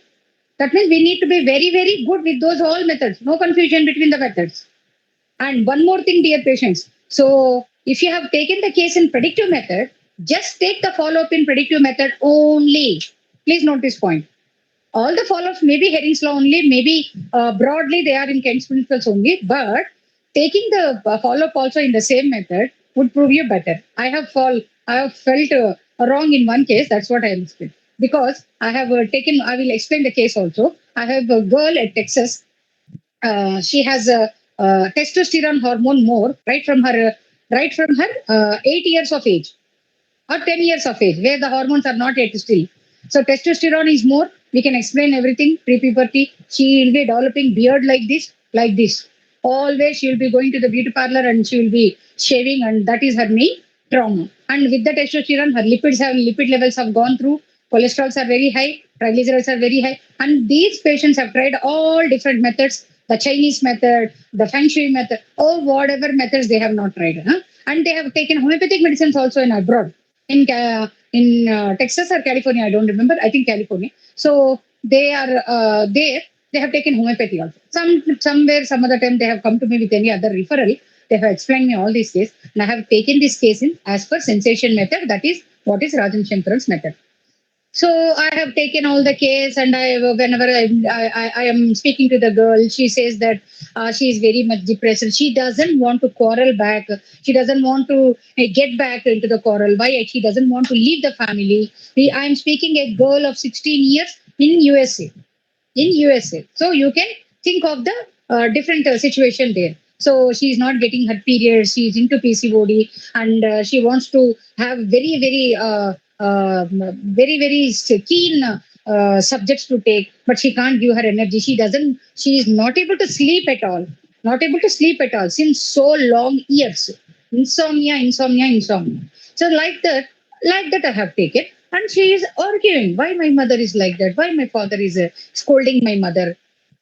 That means we need to be very, very good with those all methods. No confusion between the methods. And one more thing, dear patients. So if you have taken the case in predictive method, just take the follow-up in predictive method only. Please note this point. All the follow-ups may be Herring's law only, maybe broadly they are in Kent's principles only, but taking the follow-up also in the same method would prove you better. I have felt wrong in one case. That's what I am explaining. Because I will explain the case also. I have a girl at Texas. She has a testosterone hormone more right from her 8 years of age or 10 years of age, where the hormones are not yet still. So testosterone is more. We can explain everything. Pre-puberty, she will be developing beard like this. Always she will be going to the beauty parlor and she will be shaving, and that is her main trauma. And with the testosterone, her lipid levels have gone through. Cholesterols are very high. Triglycerides are very high. And these patients have tried all different methods, the Chinese method, the Feng Shui method, or whatever methods they have not tried. Huh? And they have taken homeopathic medicines also in abroad. In Texas or California, I don't remember. I think California. So they are there. They have taken homeopathy also. Some other time they have come to me with any other referral. They have explained me all these cases, and I have taken this case in as per sensation method. That is what is Rajan Shankaran's method. So I have taken all the case, and whenever I am speaking to the girl, she says that she is very much depressed. She doesn't want to quarrel back. She doesn't want to get back into the quarrel. Why? She doesn't want to leave the family. I am speaking a girl of 16 years in USA. In USA. So you can think of the different situation there. So she is not getting her periods. She is into PCOD, and she wants to have very keen subjects to take, but she can't give her energy. She is not able to sleep at all. Not able to sleep at all since so long years. Insomnia. So like that I have taken. And she is arguing, why my mother is like that? Why my father is scolding my mother?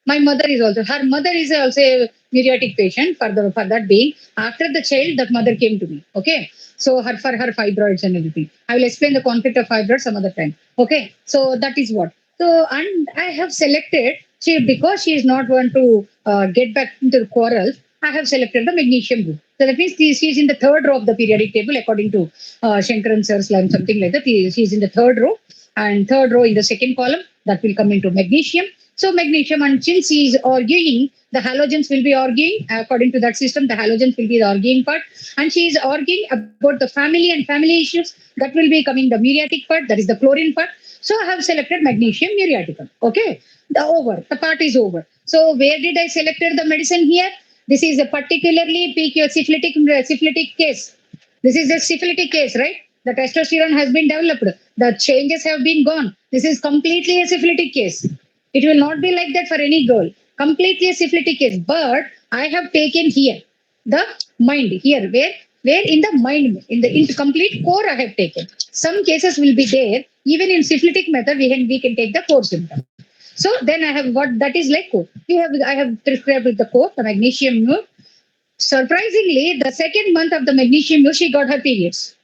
My mother is also, her mother is also a muriatic patient for that being. After the child, that mother came to me. Okay. So for her fibroids and everything. I will explain the conflict of fibroids some other time. Okay. So that is what. So, and I have selected, because she is not want to get back into the quarrels, I have selected the magnesium group. So that means she is in the third row of the periodic table according to Sankaran sir's line, something like that. She is in the third row, and third row in the second column, that will come into magnesium. So magnesium, and since he is arguing, the halogens will be arguing according to that system. The halogens will be the arguing part, and she is arguing about the family and family issues. That will be coming the muriatic part, that is the chlorine part. So I have selected magnesium muriaticum. Okay, the part is over. So where did I selected the medicine here? This is a particularly syphilitic case. This is a syphilitic case, right? The testosterone has been developed. The changes have been gone. This is completely a syphilitic case. It will not be like that for any girl. Completely a syphilitic case. But I have taken here the mind here, where in the mind, in the incomplete core I have taken. Some cases will be there. Even in syphilitic method, we can take the core symptom. So then I have what that is like core. I have prescribed with the core, the magnesium mule. Surprisingly, the second month of the magnesium mule, she got her periods.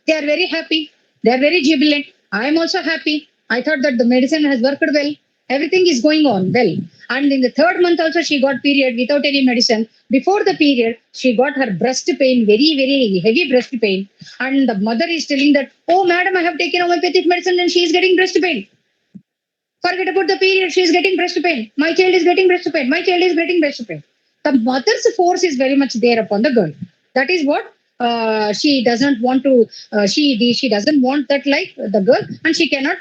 They are very happy. They are very jubilant. I am also happy. I thought that the medicine has worked well. Everything is going on well. And in the third month also, she got period without any medicine. Before the period, she got her breast pain, very, very heavy breast pain. And the mother is telling that, oh, madam, I have taken homeopathic medicine and she is getting breast pain. Forget about the period. She is getting breast pain. My child is getting breast pain. My child is getting breast pain. The mother's force is very much there upon the girl. That is what she doesn't want to. She doesn't want that like the girl, and she cannot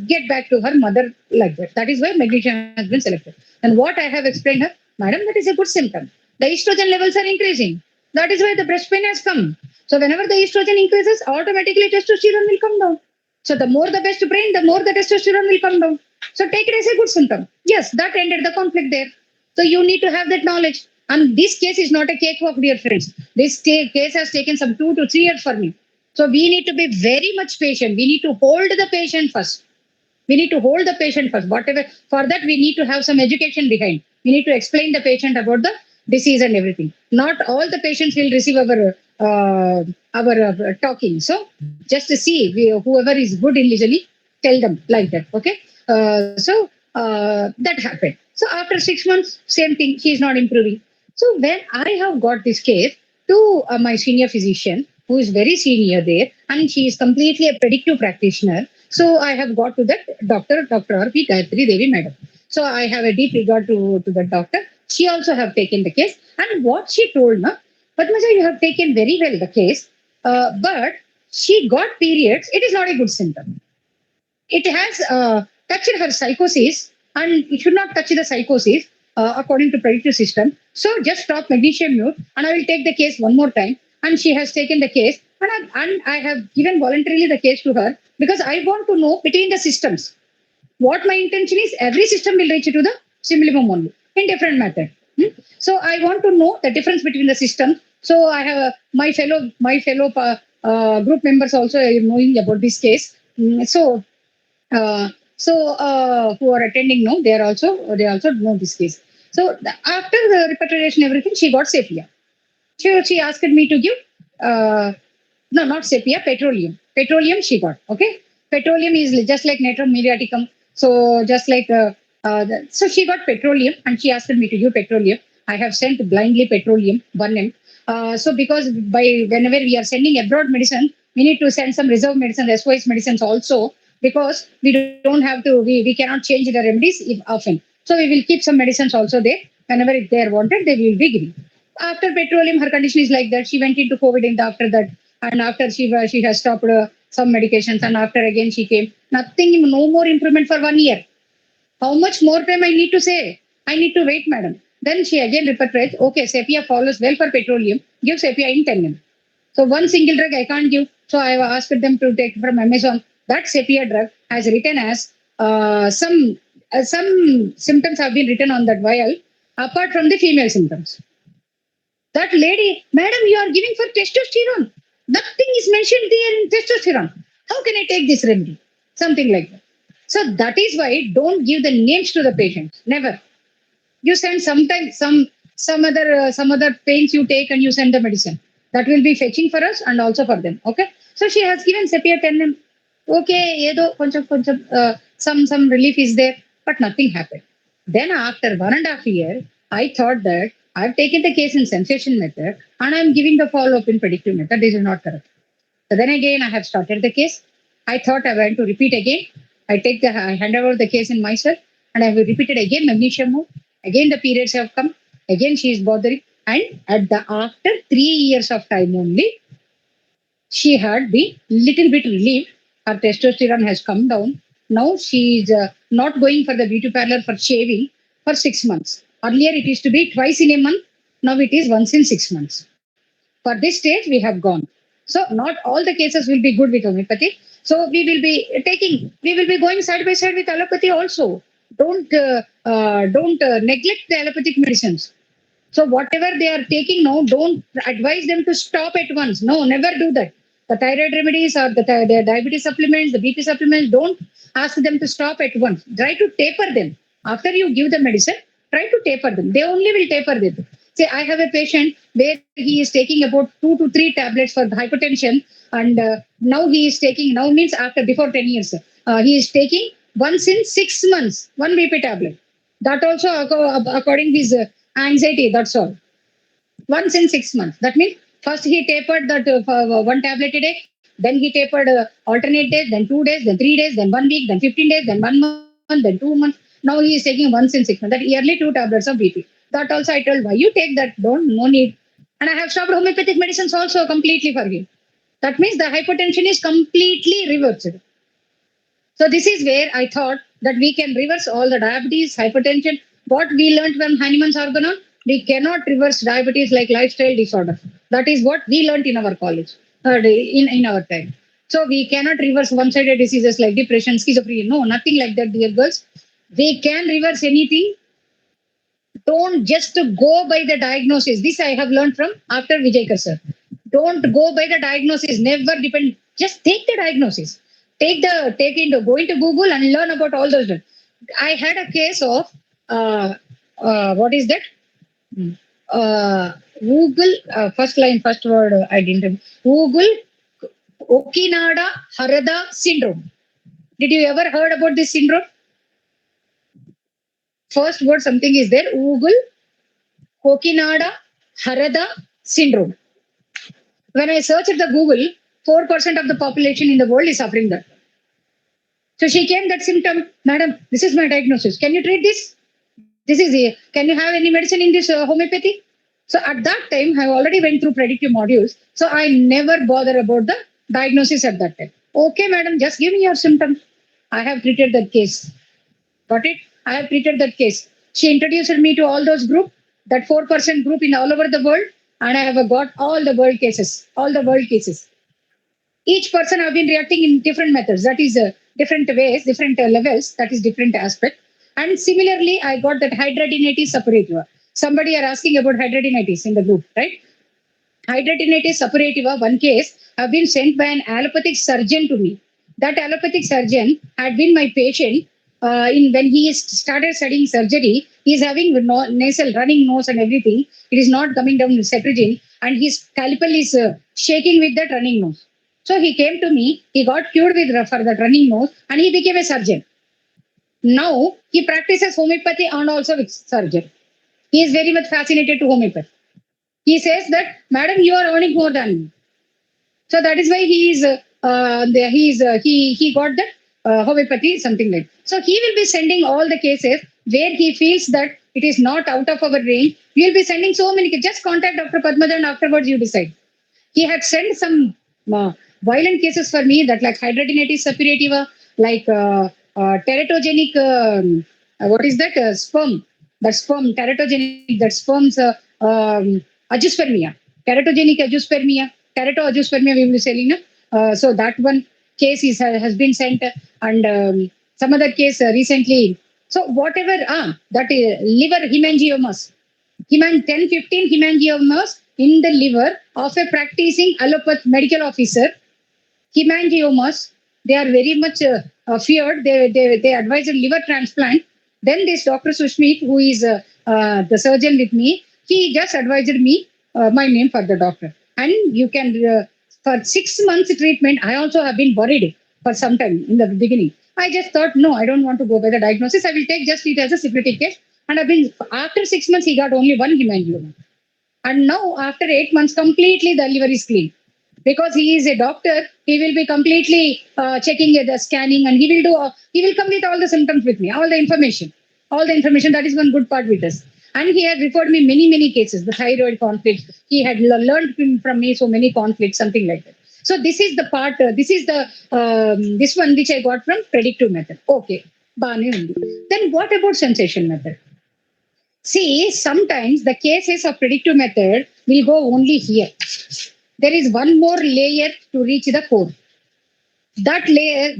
get back to her mother like that. That is why magnesium has been selected. And what I have explained her, madam, that is a good symptom. The estrogen levels are increasing. That is why the breast pain has come. So whenever the estrogen increases, automatically testosterone will come down. So the more the breast pain, the more the testosterone will come down. So take it as a good symptom. Yes, that ended the conflict there. So you need to have that knowledge. And this case is not a cakewalk, dear friends. This case has taken some 2 to 3 years for me. So we need to be very much patient. We need to hold the patient first. We need to hold the patient first. Whatever, for that, we need to have some education behind. We need to explain the patient about the disease and everything. Not all the patients will receive our talking. So just to see, whoever is good initially, tell them like that. Okay. That happened. So after 6 months, same thing. She is not improving. So when I have got this case to my senior physician, who is very senior there, and she is completely a predictive practitioner. So I have got to that Dr. R.P. Gayatri Devi Madam. So I have a deep regard to the doctor. She also have taken the case. And what she told me, Padmaja, you have taken very well the case, but she got periods. It is not a good symptom. It has touched her psychosis, and it should not touch the psychosis according to predictive system. So just stop magnesium mute, and I will take the case one more time. And she has taken the case, and I have given voluntarily the case to her because I want to know between the systems. What my intention is, every system will reach to the Simillimum only in different method. So I want to know the difference between the systems. So I have my fellow group members also knowing about this case. So who are attending now, they also know this case. So after the repatriation, everything, she got sepia. She asked me to give no, not sepia, petroleum. Petroleum she got. Okay, petroleum is just like natrum muriaticum. So just like so she got petroleum, and she asked me to give petroleum. I have sent blindly petroleum 1M. So because whenever we are sending abroad medicine, we need to send some reserve medicine, SOS medicines also, because we don't have to, we cannot change the remedies often. So we will keep some medicines also there. Whenever if they are wanted, they will be given. After petroleum, her condition is like that. She went into COVID after that. And after she has stopped some medications, and after again she came. Nothing, no more improvement for 1 year. How much more time I need to say? I need to wait, madam. Then she again repeated, okay, sepia follows well for petroleum. Give sepia in 10 ml. So one single drug I can't give. So I asked them to take from Amazon. That sepia drug has written as some symptoms have been written on that vial apart from the female symptoms. That lady, madam, you are giving for testosterone. Nothing is mentioned there in testosterone. How can I take this remedy? Something like that. So that is why don't give the names to the patients. Never. You send sometimes some other pains you take and you send the medicine. That will be fetching for us and also for them. Okay. So she has given sepia 10 Okay, some relief is there, but nothing happened. Then after 1.5 years, I thought that I've taken the case in sensation method and I'm giving the follow-up in predictive method. This is not correct. So then again, I have started the case. I thought I want to repeat again. I hand over the case in myself and I will repeat it again, magnesium mode. Again, the periods have come. Again, she is bothering. And after 3 years of time only, she had been little bit relieved. Her testosterone has come down. Now she is not going for the beauty parlor for shaving for 6 months. Earlier it used to be twice in a month. Now it is once in 6 months. For this stage, we have gone. So not all the cases will be good with homeopathy. So we will be going side by side with allopathy also. Don't neglect the allopathic medicines. So whatever they are taking now, don't advise them to stop at once. No, never do that. The thyroid remedies or the diabetes supplements, the BP supplements, don't ask them to stop at once. Try to taper them. After you give the medicine, try to taper them. They only will taper them. Say, I have a patient where he is taking about 2 to 3 tablets for hypertension, and now he is taking, now means after before 10 years, he is taking once in 6 months, 1 BP tablet. That also according to his anxiety, that's all. Once in 6 months. That means first he tapered that 1 tablet a day, then he tapered alternate days, then 2 days, then 3 days, then 1 week, then 15 days, then 1 month, then 2 months. Now he is taking once in 6 months. That yearly 2 tablets of BP. That also I told, why you take that? No need. And I have stopped homeopathic medicines also completely for him. That means the hypertension is completely reversed. So this is where I thought that we can reverse all the diabetes, hypertension. What we learned from Hahnemann's organon, we cannot reverse diabetes like lifestyle disorder. That is what we learned in our college, in our time. So we cannot reverse one-sided diseases like depression, schizophrenia. No, nothing like that, dear girls. We can reverse anything. Don't just go by the diagnosis. This I have learned from after Vijayakar sir. Don't go by the diagnosis. Never depend. Just take the diagnosis. Go into Google and learn about all those. I had a case of what is that? Google first word I didn't. Google Okinada Harada syndrome. Did you ever heard about this syndrome? First word something is there. Google Kokinada Harada syndrome. When I searched the Google, 4% of the population in the world is suffering that. So she came that symptom, madam, this is my diagnosis. Can you treat this? Can you have any medicine in this homeopathy? So at that time, I already went through predictive modules. So I never bother about the diagnosis at that time. Okay, madam, just give me your symptoms. I have treated that case. Got it? I have treated that case. She introduced me to all those group, that 4% group in all over the world, and I have got all the world cases. Each person have been reacting in different methods. That is different ways, different levels. That is different aspect. And similarly, I got that hidradenitis suppurativa. Somebody are asking about hidradenitis in the group, right? Hidradenitis suppurativa, one case, have been sent by an allopathic surgeon to me. That allopathic surgeon had been my patient when he started studying surgery. He is having nasal, running nose and everything. It is not coming down to cetirizine, and his scalpel is shaking with that running nose. So he came to me, he got cured for that running nose, and he became a surgeon. Now he practices homeopathy and also with surgery. He is very much fascinated to homeopathy. He says that, madam, you are earning more than me. So that is why he got the homeopathy, something like. So he will be sending all the cases where he feels that it is not out of our range. We will be sending so many. Just contact Dr. Padmaja and afterwards you decide. He had sent some violent cases for me, that like hidradenitis suppurativa, like teratogenic, what is that? Sperm. That sperm, teratogenic, that sperm's agiospermia. Teratogenic agiospermia. Teratoagiospermia we will be selling. So that one case has been sent, and some other case recently. So whatever, that liver hemangiomas. 10-15 hemangiomas in the liver of a practicing allopath medical officer. Hemangiomas, they are very much feared. They advise a liver transplant. Then this Dr. Sushmit, who is the surgeon with me, he just advised me my name for the doctor. And you can, for 6 months treatment, I also have been worried for some time in the beginning. I just thought, no, I don't want to go by the diagnosis. I will take just it as a syphilitic case. And after 6 months, he got only one hemangioma. And now, after 8 months, completely the liver is clean. Because he is a doctor, he will be completely checking the scanning, and he will complete all the symptoms with me, all the information. That is one good part with us. And he had referred me many cases, the thyroid conflict. He had learned from me so many conflicts, something like that. So this is the part, this one which I got from predictive method. Okay, Bane undi. Then what about sensation method? See, sometimes the cases of predictive method will go only here. There is one more layer to reach the core. That layer,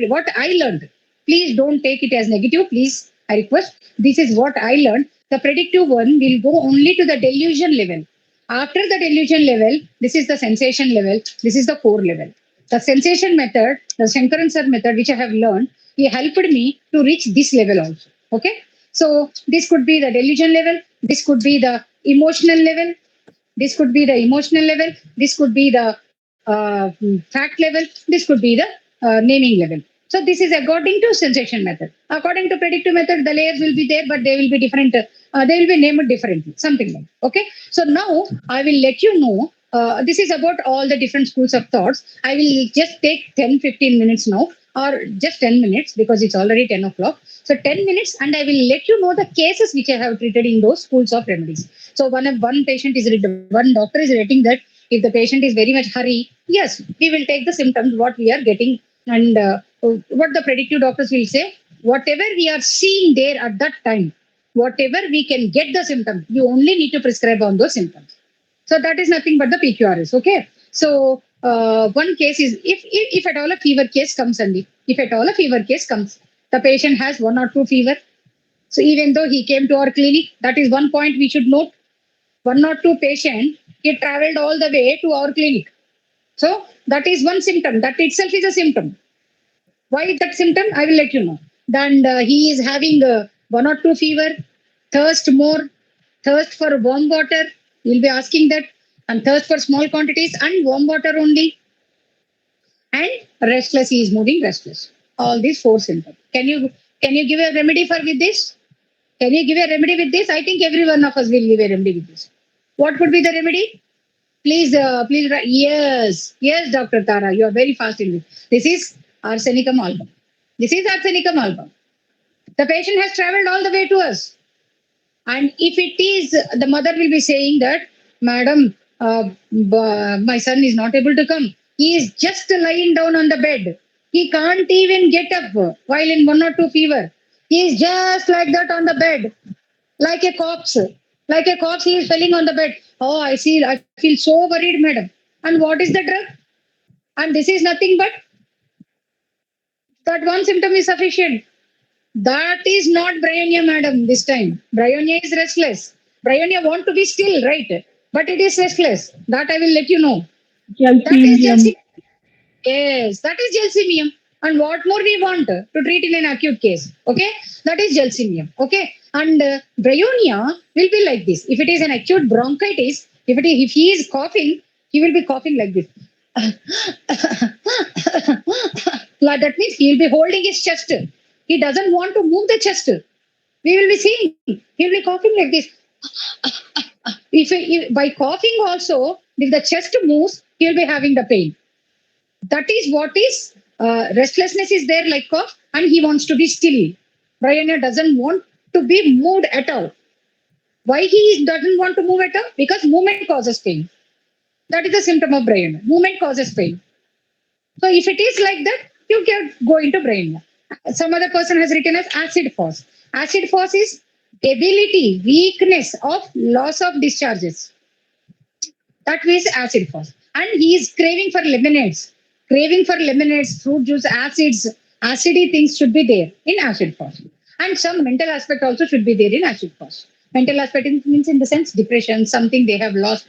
what I learned. Please don't take it as negative, please, I request. This is what I learned. The predictive one will go only to the delusion level. After the delusion level, this is the sensation level, this is the core level. The sensation method, the Sankaran sir method, which I have learned, he helped me to reach this level also. Okay? So this could be the delusion level, this could be the emotional level, this could be the emotional level, this could be the fact level, this could be the naming level. So this is according to sensation method. According to predictive method, the layers will be there, but they will be different. They will be named differently, something like that. Okay. So now I will let you know. This is about all the different schools of thoughts. I will just take 10-15 minutes now, or just 10 minutes because it's already 10 o'clock. So 10 minutes, and I will let you know the cases which I have treated in those schools of remedies. So one patient is one doctor is rating that if the patient is very much hurry, yes, we will take the symptoms what we are getting, and what the predictive doctors will say, whatever we are seeing there at that time, whatever we can get the symptom, you only need to prescribe on those symptoms. So that is nothing but the PQRS. Okay. So one case is if at all a fever case comes, Sandeep, if at all a fever case comes, the patient has 1 or 2 fever. So even though he came to our clinic, that is one point we should note. 1 or 2 patient, he traveled all the way to our clinic. So that is one symptom. That itself is a symptom. Why that symptom? I will let you know. Then he is having 1 or 2 fever, thirst for warm water. You'll be asking that, and thirst for small quantities and warm water only. And restless, he is moving restless. All these 4 symptoms. Can you give a remedy with this? Can you give a remedy with this? I think every one of us will give a remedy with this. What could be the remedy? Please write. Yes, Dr. Tara, you are very fast in this. This is arsenicum album. The patient has traveled all the way to us. And if it is, the mother will be saying that, Madam, my son is not able to come. He is just lying down on the bed. He can't even get up while in 1 or 2 fever. He is just like that on the bed, like a corpse. Like a corpse, he is falling on the bed. Oh, I feel so worried, madam. And what is the drug? And this is nothing but that one symptom is sufficient. That is not bryonia, madam, this time. Bryonia is restless. Bryonia want to be still, right? But it is restless. That I will let you know. That is Gelsimimium. Yes, that is Gelsimimium. And what more we want to treat in an acute case? Okay, that is Gelsimimium. Okay, and bryonia will be like this. If it is an acute bronchitis, if he is coughing, he will be coughing like this. That means he will be holding his chest. He doesn't want to move the chest. We will be seeing he will be coughing like this. If by coughing also, if the chest moves, he will be having the pain. That is what is restlessness is there like cough, and he wants to be still. Bryonia doesn't want to be moved at all. Why he doesn't want to move at all? Because movement causes pain. That is the symptom of bryonia. Movement causes pain. So if it is like that, you can go into bryonia. Some other person has written as acid force. Acid force is ability, weakness of loss of discharges. That means acid force. And he is craving for lemonades. Fruit juice, acids, acidy things should be there in acid force. And some mental aspect also should be there in acid force. Mental aspect means in the sense depression, something they have lost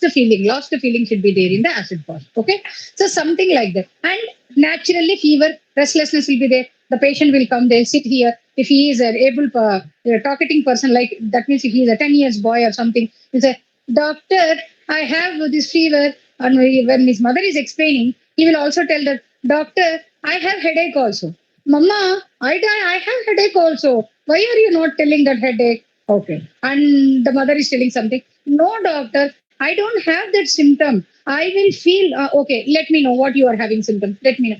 the feeling should be there in the acid force. Okay, so something like that. And naturally fever, restlessness will be there. The patient will come, they'll sit here. If he is an able talkating person, like that means if he is a 10 years boy or something, he'll say, Doctor, I have this fever. And when his mother is explaining, he will also tell that, Doctor, I have headache also. Mama, I have headache also. Why are you not telling that headache? Okay. And the mother is telling something. No, doctor, I don't have that symptom. I will feel, okay, let me know what you are having symptoms. Let me know.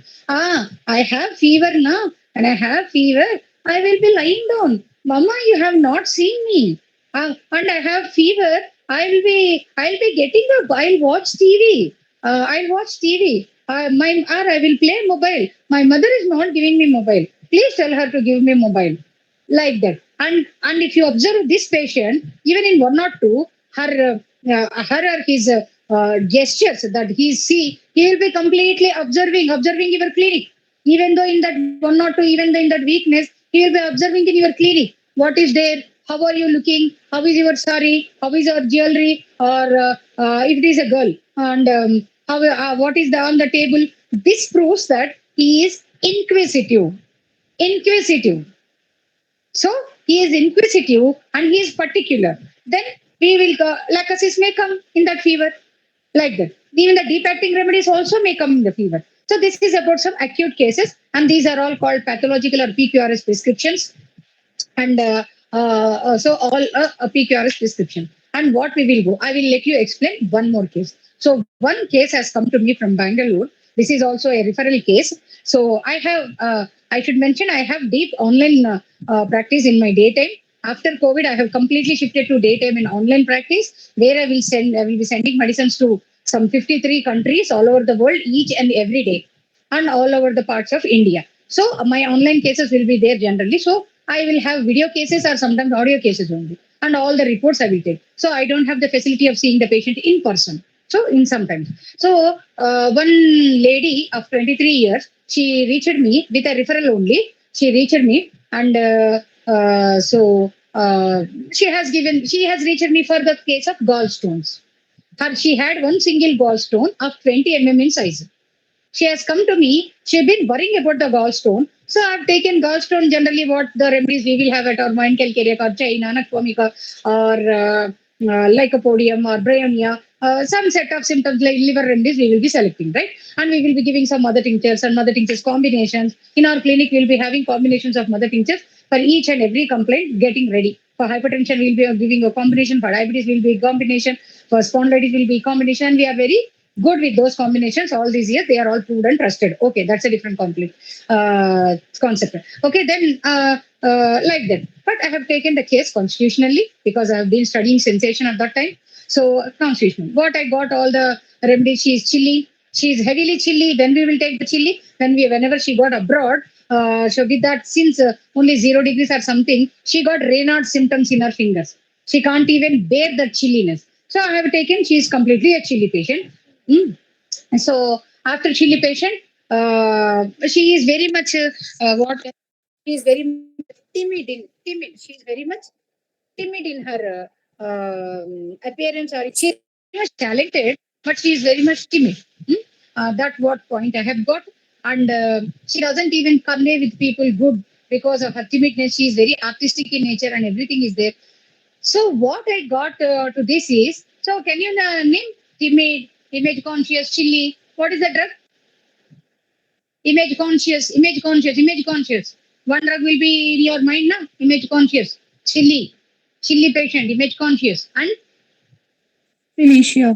I have fever now and I have fever. I will be lying down. Mama, you have not seen me. And I have fever. I'll be getting up. I'll watch TV. I'll watch TV. Or I will play mobile. My mother is not giving me mobile. Please tell her to give me mobile. Like that. And if you observe this patient, even in one or two, her or his gestures that he will be completely observing your clinic. Even though in that one or two, even though in that weakness, he will be observing in your clinic. What is there? How are you looking? How is your sari? How is your jewelry? Or if it is a girl, and what is on the table? This proves that he is inquisitive. Inquisitive. So he is inquisitive and he is particular. Then we will go, lacusis may come in that fever, like that. Even the deep acting remedies also may come in the fever. So this is about some acute cases, and these are all called pathological or PQRS prescriptions. And so all a PQRS prescription. And what we will go, I will let you explain one more case. So one case has come to me from Bangalore. This is also a referral case. So I should mention, I have deep online practice in my daytime. After COVID, I have completely shifted to daytime and online practice, where I will be sending medicines to some 53 countries all over the world, each and every day, and all over the parts of India. So my online cases will be there generally. So I will have video cases or sometimes audio cases only. And all the reports I will take. So I don't have the facility of seeing the patient in person. So in sometimes. So one lady of 23 years, she reached me with a referral only. She reached me, and she has reached me for the case of gallstones. She had one single gallstone of 20 in size. She has come to me. She has been worrying about the gallstone. So I've taken gallstone. Generally, what the remedies we will have at our mind, calcarea, or China, Anacomica, or lycopodium, or bryonia, some set of symptoms like liver remedies we will be selecting, right? And we will be giving some mother tinctures and mother tinctures combinations. In our clinic, we will be having combinations of mother tinctures for each and every complaint, getting ready. For hypertension, we will be giving a combination. For diabetes, we will be a combination. For spondylitis, will be a combination. And we are very good with those combinations all these years. They are all proved and trusted. Okay, that's a different concept. Okay, then like that. But I have taken the case constitutionally because I have been studying sensation at that time. So constitutional. What I got all the remedies. She is chilly. She is heavily chilly. Then we will take the chilly. Whenever she got abroad. So with that, since only 0 degrees or something, she got Raynaud's symptoms in her fingers. She can't even bear the chilliness. So I have taken. She is completely a chilly patient. And so after chilly patient, she is very much she is very much timid. She is very much timid in her appearance. Or she is very much talented, but she is very much timid. That's what point I have got. And she doesn't even convey with people good because of her timidness. She is very artistic in nature, and everything is there. So what I got to this is, so can you name timid, image conscious, chilly? What is the drug? Image conscious, image conscious, image conscious. One drug will be in your mind now. Image conscious, chilly patient, image conscious, and Felicia.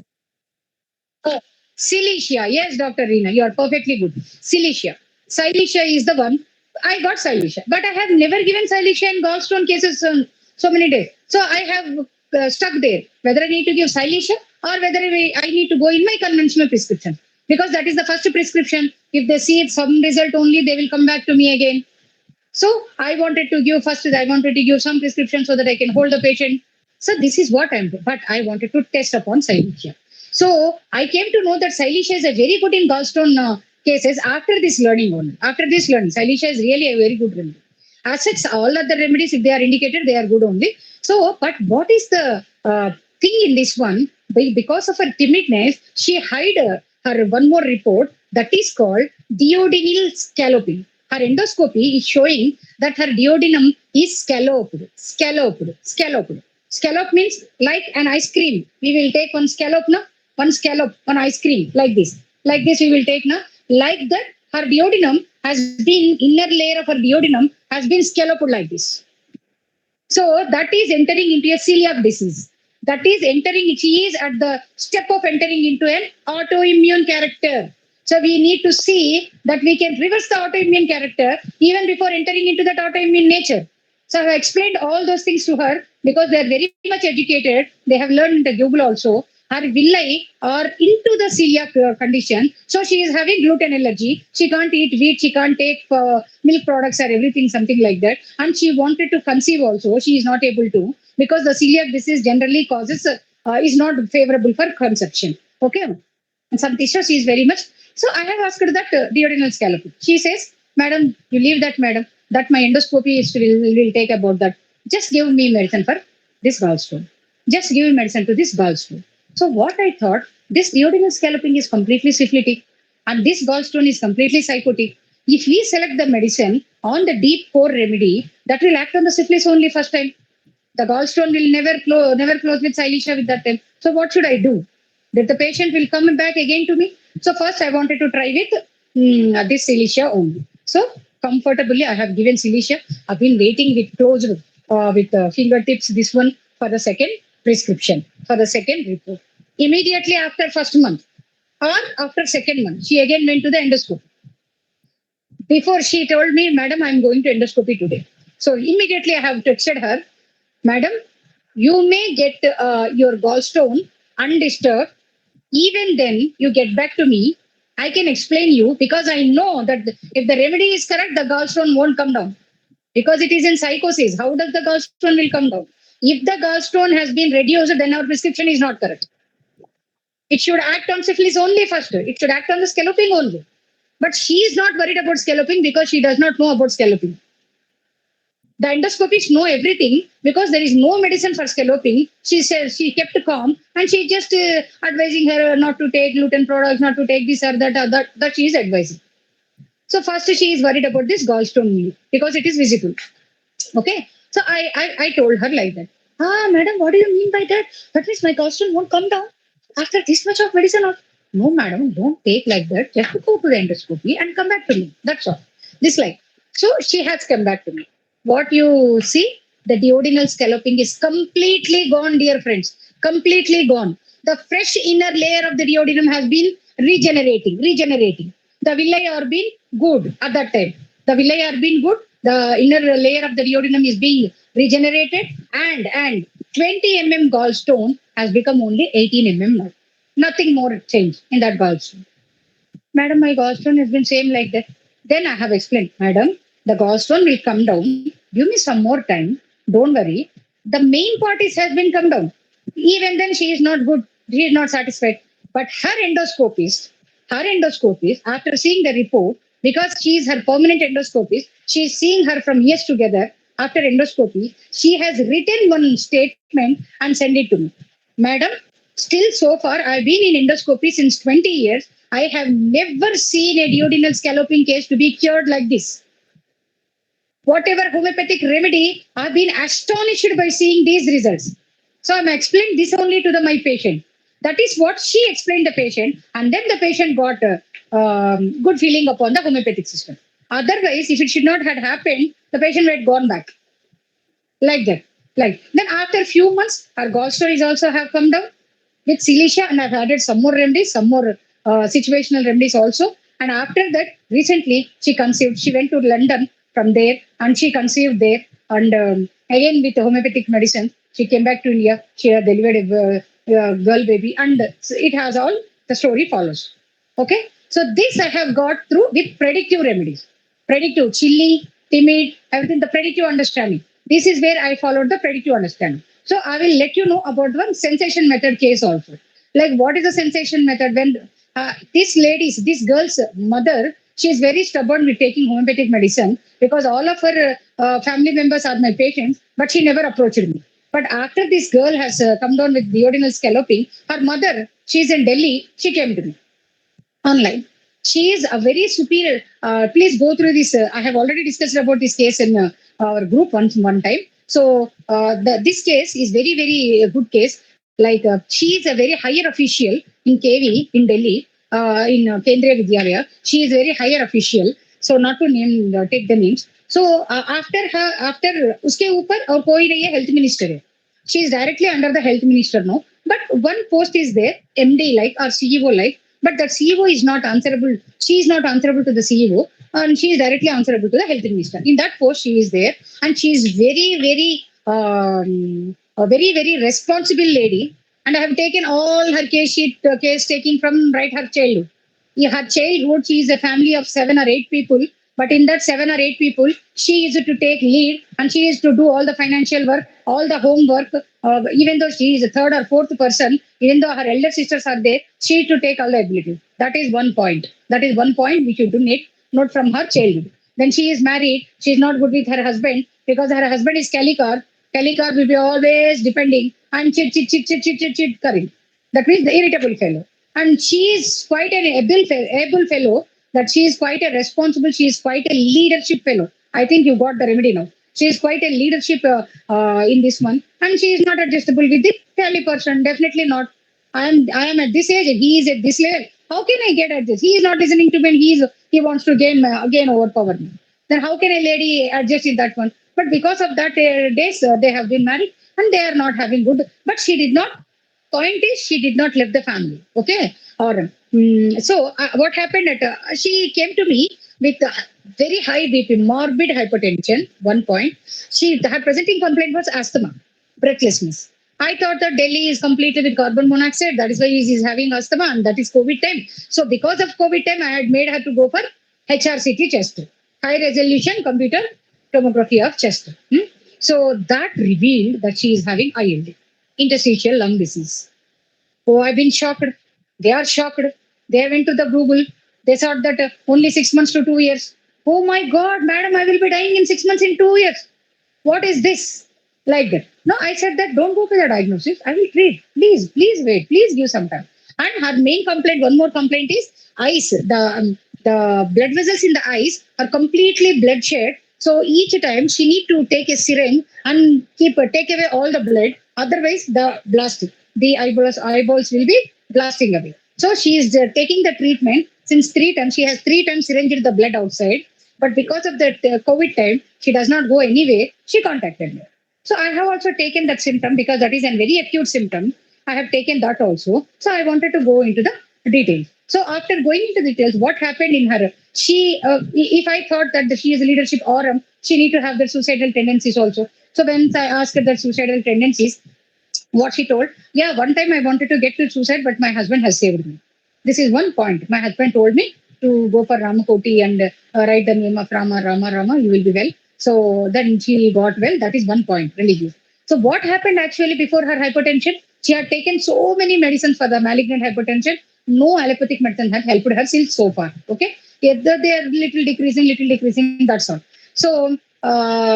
oh, Cilicia. Yes, Dr. Reena, you are perfectly good. Cilicia. Cilicia is the one. I got Cilicia, but I have never given Cilicia in gallstone cases so many days. So I have stuck there, whether I need to give Cilicia or whether I need to go in my conventional prescription. Because that is the first prescription. If they see some result only, they will come back to me again. So I wanted to give some prescription so that I can hold the patient. So this is what I'm doing. But I wanted to test upon Cilicia. So I came to know that Cilicia is a very good in gallstone cases after this learning only. After this learning, Cilicia is really a very good remedy. As such, all other remedies, if they are indicated, they are good only. So, but what is the thing in this one? Because of her timidness, she hid her one more report that is called duodenal scalloping. Her endoscopy is showing that her duodenum is scalloped. Scallop means like an ice cream. We will take one scallop now, one ice cream like this. Like this we will take now. Like that, her duodenum has been, inner layer of her duodenum has been scalloped like this. So that is entering into a celiac disease. That is entering, she is at the step of entering into an autoimmune character. So we need to see that we can reverse the autoimmune character even before entering into that autoimmune nature. So I have explained all those things to her because they are very much educated. They have learned the Google also. Her villi are into the celiac condition. So she is having gluten allergy. She can't eat wheat. She can't take milk products or everything, something like that. And she wanted to conceive also. She is not able to because the celiac disease generally causes, is not favorable for conception. Okay. And some tissue she is very much. So I have asked her that duodenal scalloping. She says, Madam, you leave that, madam. That my endoscopy will take about that. Just give me medicine for this gallstone. Just give me medicine to this gallstone. So what I thought, this duodenal scalloping is completely syphilitic and this gallstone is completely psychotic. If we select the medicine on the deep core remedy, that will act on the syphilis only first time. The gallstone will never close with silicea with that time. So what should I do? That the patient will come back again to me. So first I wanted to try with this silicea only. So comfortably I have given silicea. I've been waiting with closed with fingertips this one for the second prescription, for the second report. Immediately after first month or after second month, she again went to the endoscopy. Before she told me, Madam, I'm going to endoscopy today. So immediately I have texted her, Madam, you may get your gallstone undisturbed. Even then, you get back to me. I can explain you because I know that if the remedy is correct, the gallstone won't come down because it is in psychosis. How does the gallstone will come down? If the gallstone has been reduced, then our prescription is not correct. It should act on syphilis only first. It should act on the scalloping only. But she is not worried about scalloping because she does not know about scalloping. The endoscopists know everything because there is no medicine for scalloping. She says she kept calm and she just advising her not to take gluten products, not to take this or that she is advising. So first she is worried about this gallstone because it is visible. Okay. So I told her like that. Madam, what do you mean by that? That means my gallstone won't come down after this much of medicine. No, madam, don't take like that. Just go to the endoscopy and come back to me. That's all. This like. So she has come back to me. What you see, the duodenal scalloping is completely gone, dear friends. Completely gone. The fresh inner layer of the duodenum has been regenerating. The villi are being good at that time. The villi are being good. The inner layer of the duodenum is being regenerated and 20 mm gallstone has become only 18 mm now. Nothing more change in that gallstone. Madam, my gallstone has been same like that. Then I have explained, Madam, the gallstone will come down. Give me some more time. Don't worry. The main part has been come down. Even then, she is not good. She is not satisfied. But her endoscopist, after seeing the report, because she is her permanent endoscopist, she is seeing her from years together. After endoscopy, she has written one statement and sent it to me. Madam, still so far, I've been in endoscopy since 20 years. I have never seen a duodenal scalloping case to be cured like this. Whatever homeopathic remedy, I've been astonished by seeing these results. So I'm explaining this only to my patient. That is what she explained the patient, and then the patient got good feeling upon the homeopathic system. Otherwise, if it should not have happened, the patient would have gone back. Like that. Like then after a few months, her gallstone is also have come down with silicea, and I've added some more remedies, some more situational remedies also. And after that, recently she conceived. She went to London from there and she conceived there. And again with homeopathic medicine, she came back to India. She had delivered a girl baby, and it has all the story follows. Okay, so this I have got through with predictive remedies, predictive, chilly, timid, everything. The predictive understanding. This is where I followed the predictive understanding. So I will let you know about one sensation method case also. Like what is the sensation method? When this girl's mother, she is very stubborn with taking homeopathic medicine because all of her family members are my patients, but she never approached me. But after this girl has come down with duodenal scalloping, her mother, she is in Delhi, she came to me online. She is a very superior. Please go through this. I have already discussed about this case in our group one time. So this case is very, very good case. Like she is a very higher official in KV in Delhi, in Kendriya Vidyalaya. She is very higher official. So not to name take the names. So after uske upar और कोई नहीं है, health minister है. She is directly under the health minister now. But one post is there, MD like or CEO like, but that CEO is not answerable. She is not answerable to the CEO, and she is directly answerable to the health minister. In that post, she is there, and she is a very responsible lady. And I have taken all her case taking from right her childhood. In her childhood, she is a family of 7 or 8 people. But in that 7 or 8 people, she is to take lead and she is to do all the financial work, all the homework. Even though she is a third or fourth person, even though her elder sisters are there, she is to take all the ability. That is one point. That is one point which you do note from her childhood. Then she is married. She is not good with her husband because her husband is Calicar. Calicar will be always depending and chit curry. That means the irritable fellow. And she is quite an able fellow, that she is quite a responsible, she is quite a leadership fellow. I think you got the remedy now. She is quite a leadership in this one. And she is not adjustable with the family person. Definitely not. I am at this age, he is at this level. How can I get at this? He is not listening to me, he wants to again overpower me. Then how can a lady adjust in that one? But because of that days, they have been married and they are not having good. But she did not. Point is, she did not leave the family. Okay. Or so what happened? She came to me with very high BP, morbid hypertension. One point. Her presenting complaint was asthma, breathlessness. I thought that Delhi is completed with carbon monoxide. That is why he is having asthma, and that is COVID time. So because of COVID time, I had made her to go for HRCT chest, high resolution computer tomography of chest. So that revealed that she is having ILD, interstitial lung disease. Oh, I've been shocked. They are shocked. They went to the Google. They thought that only 6 months to 2 years. Oh my God, madam, I will be dying in 6 months, in 2 years. What is this? Like that. No, I said that don't go to the diagnosis. I will treat. Please wait. Please give some time. And her main complaint, one more complaint is eyes. The blood vessels in the eyes are completely bloodshot. So each time she need to take a syringe and take away all the blood. Otherwise, the eyeballs will be blasting away. So she is taking the treatment since 3 times. She has 3 times syringed the blood outside. But because of that COVID time, she does not go anyway. She contacted me. So I have also taken that symptom because that is a very acute symptom. I have taken that also. So I wanted to go into the details. So after going into details, what happened in her? If I thought that she is a leadership aura, she need to have the suicidal tendencies also. So when I asked her the suicidal tendencies, what she told, yeah, one time I wanted to get to suicide, but my husband has saved me. This is one point. My husband told me to go for Ramakoti and write the name of Rama, you will be well. So then she got well. That is one point, religious. So what happened actually before her hypertension? She had taken so many medicines for the malignant hypertension. No allopathic medicine had helped her since so far. Okay. Either they are little decreasing, that's all. So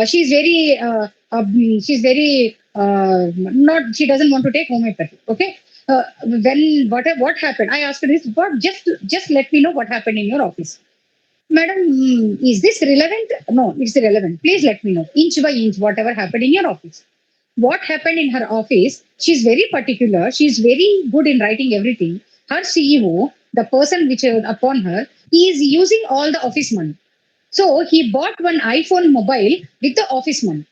she's very not, she doesn't want to take homeopathy. Okay. When what happened? I asked her this, what just let me know what happened in your office. Madam, is this relevant? No, it's irrelevant. Please let me know, inch by inch, whatever happened in your office. What happened in her office? She's very particular. She's very good in writing everything. Her CEO, the person which upon her, he is using all the office money. So he bought one iPhone mobile with the office money,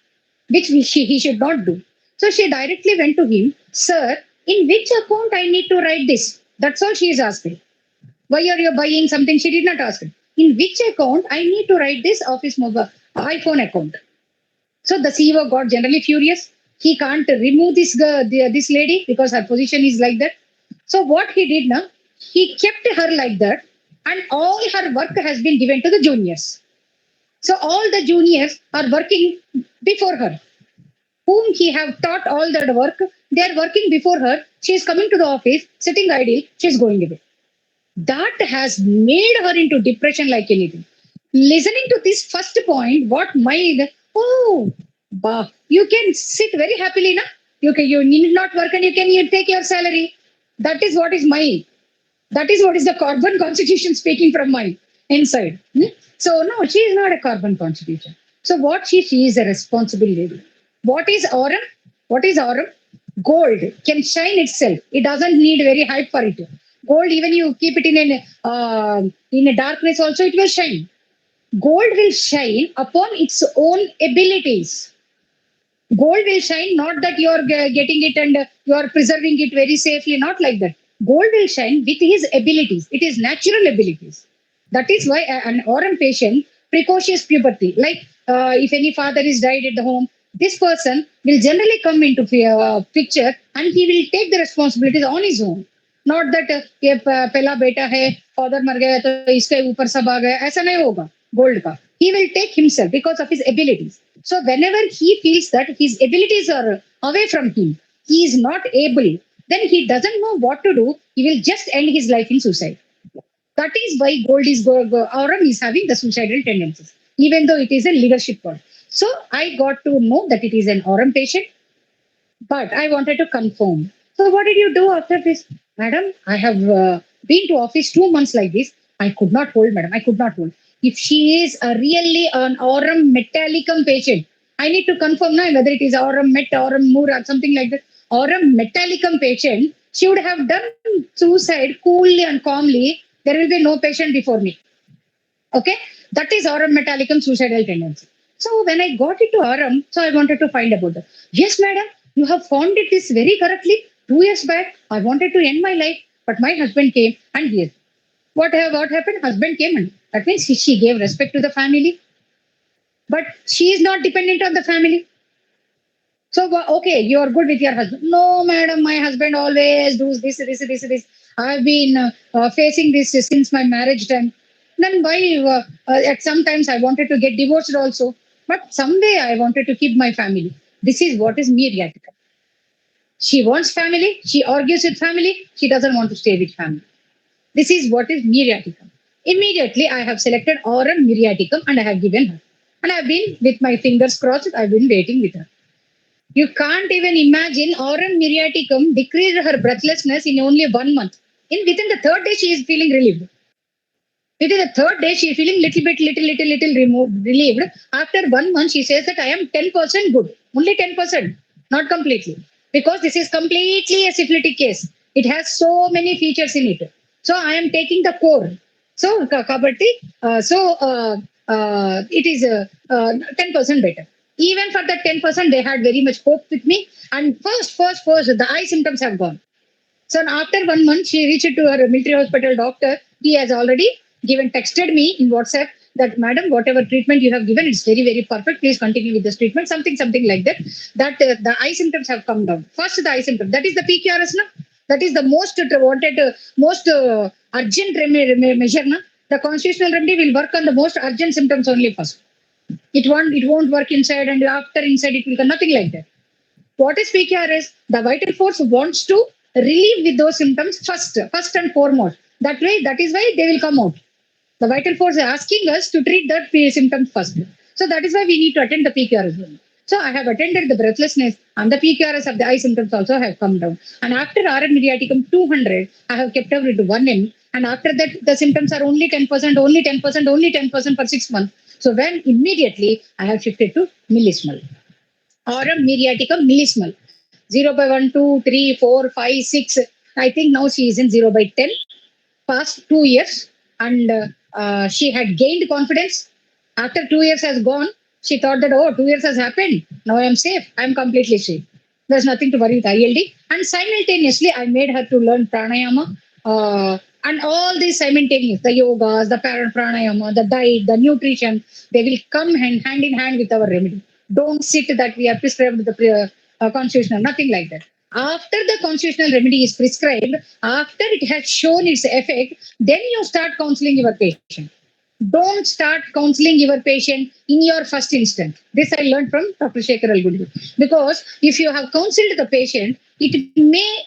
which he should not do. So she directly went to him, sir, in which account I need to write this? That's all she is asking. Why are you buying something? She did not ask. In which account I need to write this office mobile iPhone account? So the CEO got generally furious. He can't remove this lady because her position is like that. So what he did now, he kept her like that, and all her work has been given to the juniors. So all the juniors are working before her, whom he have taught all that work. They are working before her. She is coming to the office, sitting idle. She is going away. That has made her into depression like anything. Listening to this first point, what mind? Oh, you can sit very happily, na? You need not work and you take your salary. That is what is mind. That is what is the carbon constitution speaking from my inside. So no, she is not a carbon constitution. So what she is a responsible lady. What is aurum? What is aurum? Gold can shine itself. It doesn't need very hype for it. Gold, even you keep it in a darkness also, it will shine. Gold will shine upon its own abilities. Gold will shine, not that you are getting it and you are preserving it very safely, not like that. Gold will shine with his abilities. It is natural abilities. That is why an RM patient, precocious puberty, like if any father is died at the home, this person will generally come into picture and he will take the responsibilities on his own. Not that ये पहला बेटा है, father मर गया तो इसके ऊपर सब आ गया, ऐसा नहीं होगा gold का. He will take himself because of his abilities. So whenever he feels that his abilities are away from him, he is not able, then he doesn't know what to do. He will just end his life in suicide. That is why gold is RM is having the suicidal tendencies, even though it is a leadership part. So I got to know that it is an RM patient, but I wanted to confirm. So what did you do after this? Madam, I have been to office 2 months like this. I could not hold, madam. I could not hold. If she is really an aurum metallicum patient, I need to confirm now whether it is aurum met, aurum mur, or something like that. Aurum metallicum patient, she would have done suicide coolly and calmly. There will be no patient before me. Okay, that is aurum metallicum suicidal tendency. So when I got into aurum, so I wanted to find about that. Yes, madam, you have found it this very correctly. 2 years back, I wanted to end my life, but my husband came and yes. What happened? Husband came and that means she gave respect to the family, but she is not dependent on the family. So okay, you are good with your husband. No, madam, my husband always does this. I've been facing this since my marriage time. Then why? At sometimes I wanted to get divorced also, but someday I wanted to keep my family. This is what is myriatic. She wants family. She argues with family. She doesn't want to stay with family. This is what is myriaticum. Immediately, I have selected aurum myriaticum and I have given her. And I've been with my fingers crossed. I've been waiting with her. You can't even imagine aurum myriaticum decreased her breathlessness in only 1 month. Within the third day, she is feeling relieved. Within the third day, she is feeling little relieved. After 1 month, she says that I am 10% good. Only 10%, not completely. Because this is completely a syphilitic case. It has so many features in it. So I am taking the core. So, Kabati, it is 10% better. Even for that 10%, they had very much hope with me. And first, the eye symptoms have gone. So after 1 month, she reached to her military hospital doctor. He has already texted me in WhatsApp that, madam, whatever treatment you have given, it's very, very perfect. Please continue with this treatment. Something like that. That the eye symptoms have come down. First, the eye symptom. That is the PQRS, no? That is the most wanted, most urgent measure, no? The constitutional remedy will work on the most urgent symptoms only first. It won't work inside and after inside it will come, nothing like that. What is PQRS? The vital force wants to relieve with those symptoms first and foremost. That is why they will come out. The vital force is asking us to treat that symptoms first. So that is why we need to attend the PQRS. So I have attended the breathlessness and the PQRS of the eye symptoms also have come down. And after RM mediaticum 200, I have kept her into 1M. And after that, the symptoms are only 10% for 6 months. So when immediately I have shifted to millismol. Aurum myriaticum millismol. 0/1, 2, 3, 4, 5, 6. I think now she is in 0/10. Past 2 years. And she had gained confidence. After 2 years has gone, she thought that, oh, 2 years has happened. Now I am safe. I am completely safe. There's nothing to worry with ILD. And simultaneously, I made her to learn pranayama. And all these simultaneous, the yogas, the pranayama, the diet, the nutrition, they will come hand in hand with our remedy. Don't sit that we are prescribed the constitutional, nothing like that. After the constitutional remedy is prescribed, after it has shown its effect, then you start counseling your patient. Don't start counseling your patient in your first instance. This I learned from Dr. Sehgal. Because if you have counseled the patient, it may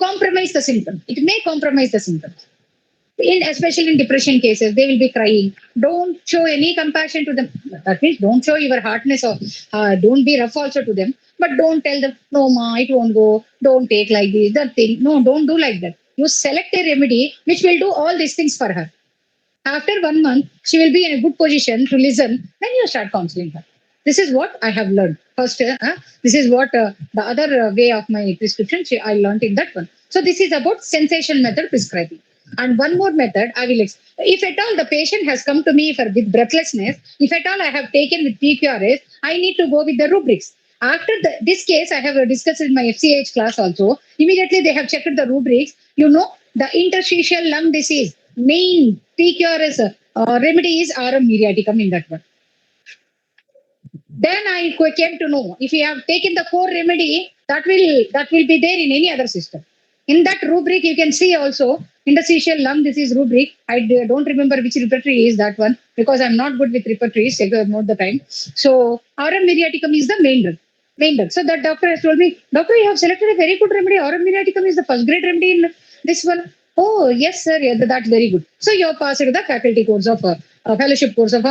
compromise the symptoms. It may compromise the symptoms. Especially in depression cases, they will be crying. Don't show any compassion to them. That means don't show your hardness or don't be rough also to them. But don't tell them, no, ma, it won't go. Don't take like this, that thing. No, don't do like that. You select a remedy which will do all these things for her. After 1 month, she will be in a good position to listen. Then you start counseling her. This is what I have learned. First, this is what the other way of my prescription I learned in that one. So this is about sensation method prescribing. And one more method I will if at all the patient has come to me with breathlessness, if at all I have taken with PQRS, I need to go with the rubrics. After this case, I have discussed in my FCH class also. Immediately they have checked the rubrics. The interstitial lung disease, main PQRS remedy is RM muriaticum in that one. Then I came to know if you have taken the core remedy, that will be there in any other system. In that rubric, you can see also interstitial lung disease rubric. I don't remember which repertory is that one because I'm not good with repertories most of the time. So RM muriaticum is the main drug. So that doctor has told me, doctor, you have selected a very good remedy. RM muriaticum is the first grade remedy in this one. Oh yes, sir. Yeah, that's very good. So you have passed the faculty course of fellowship course of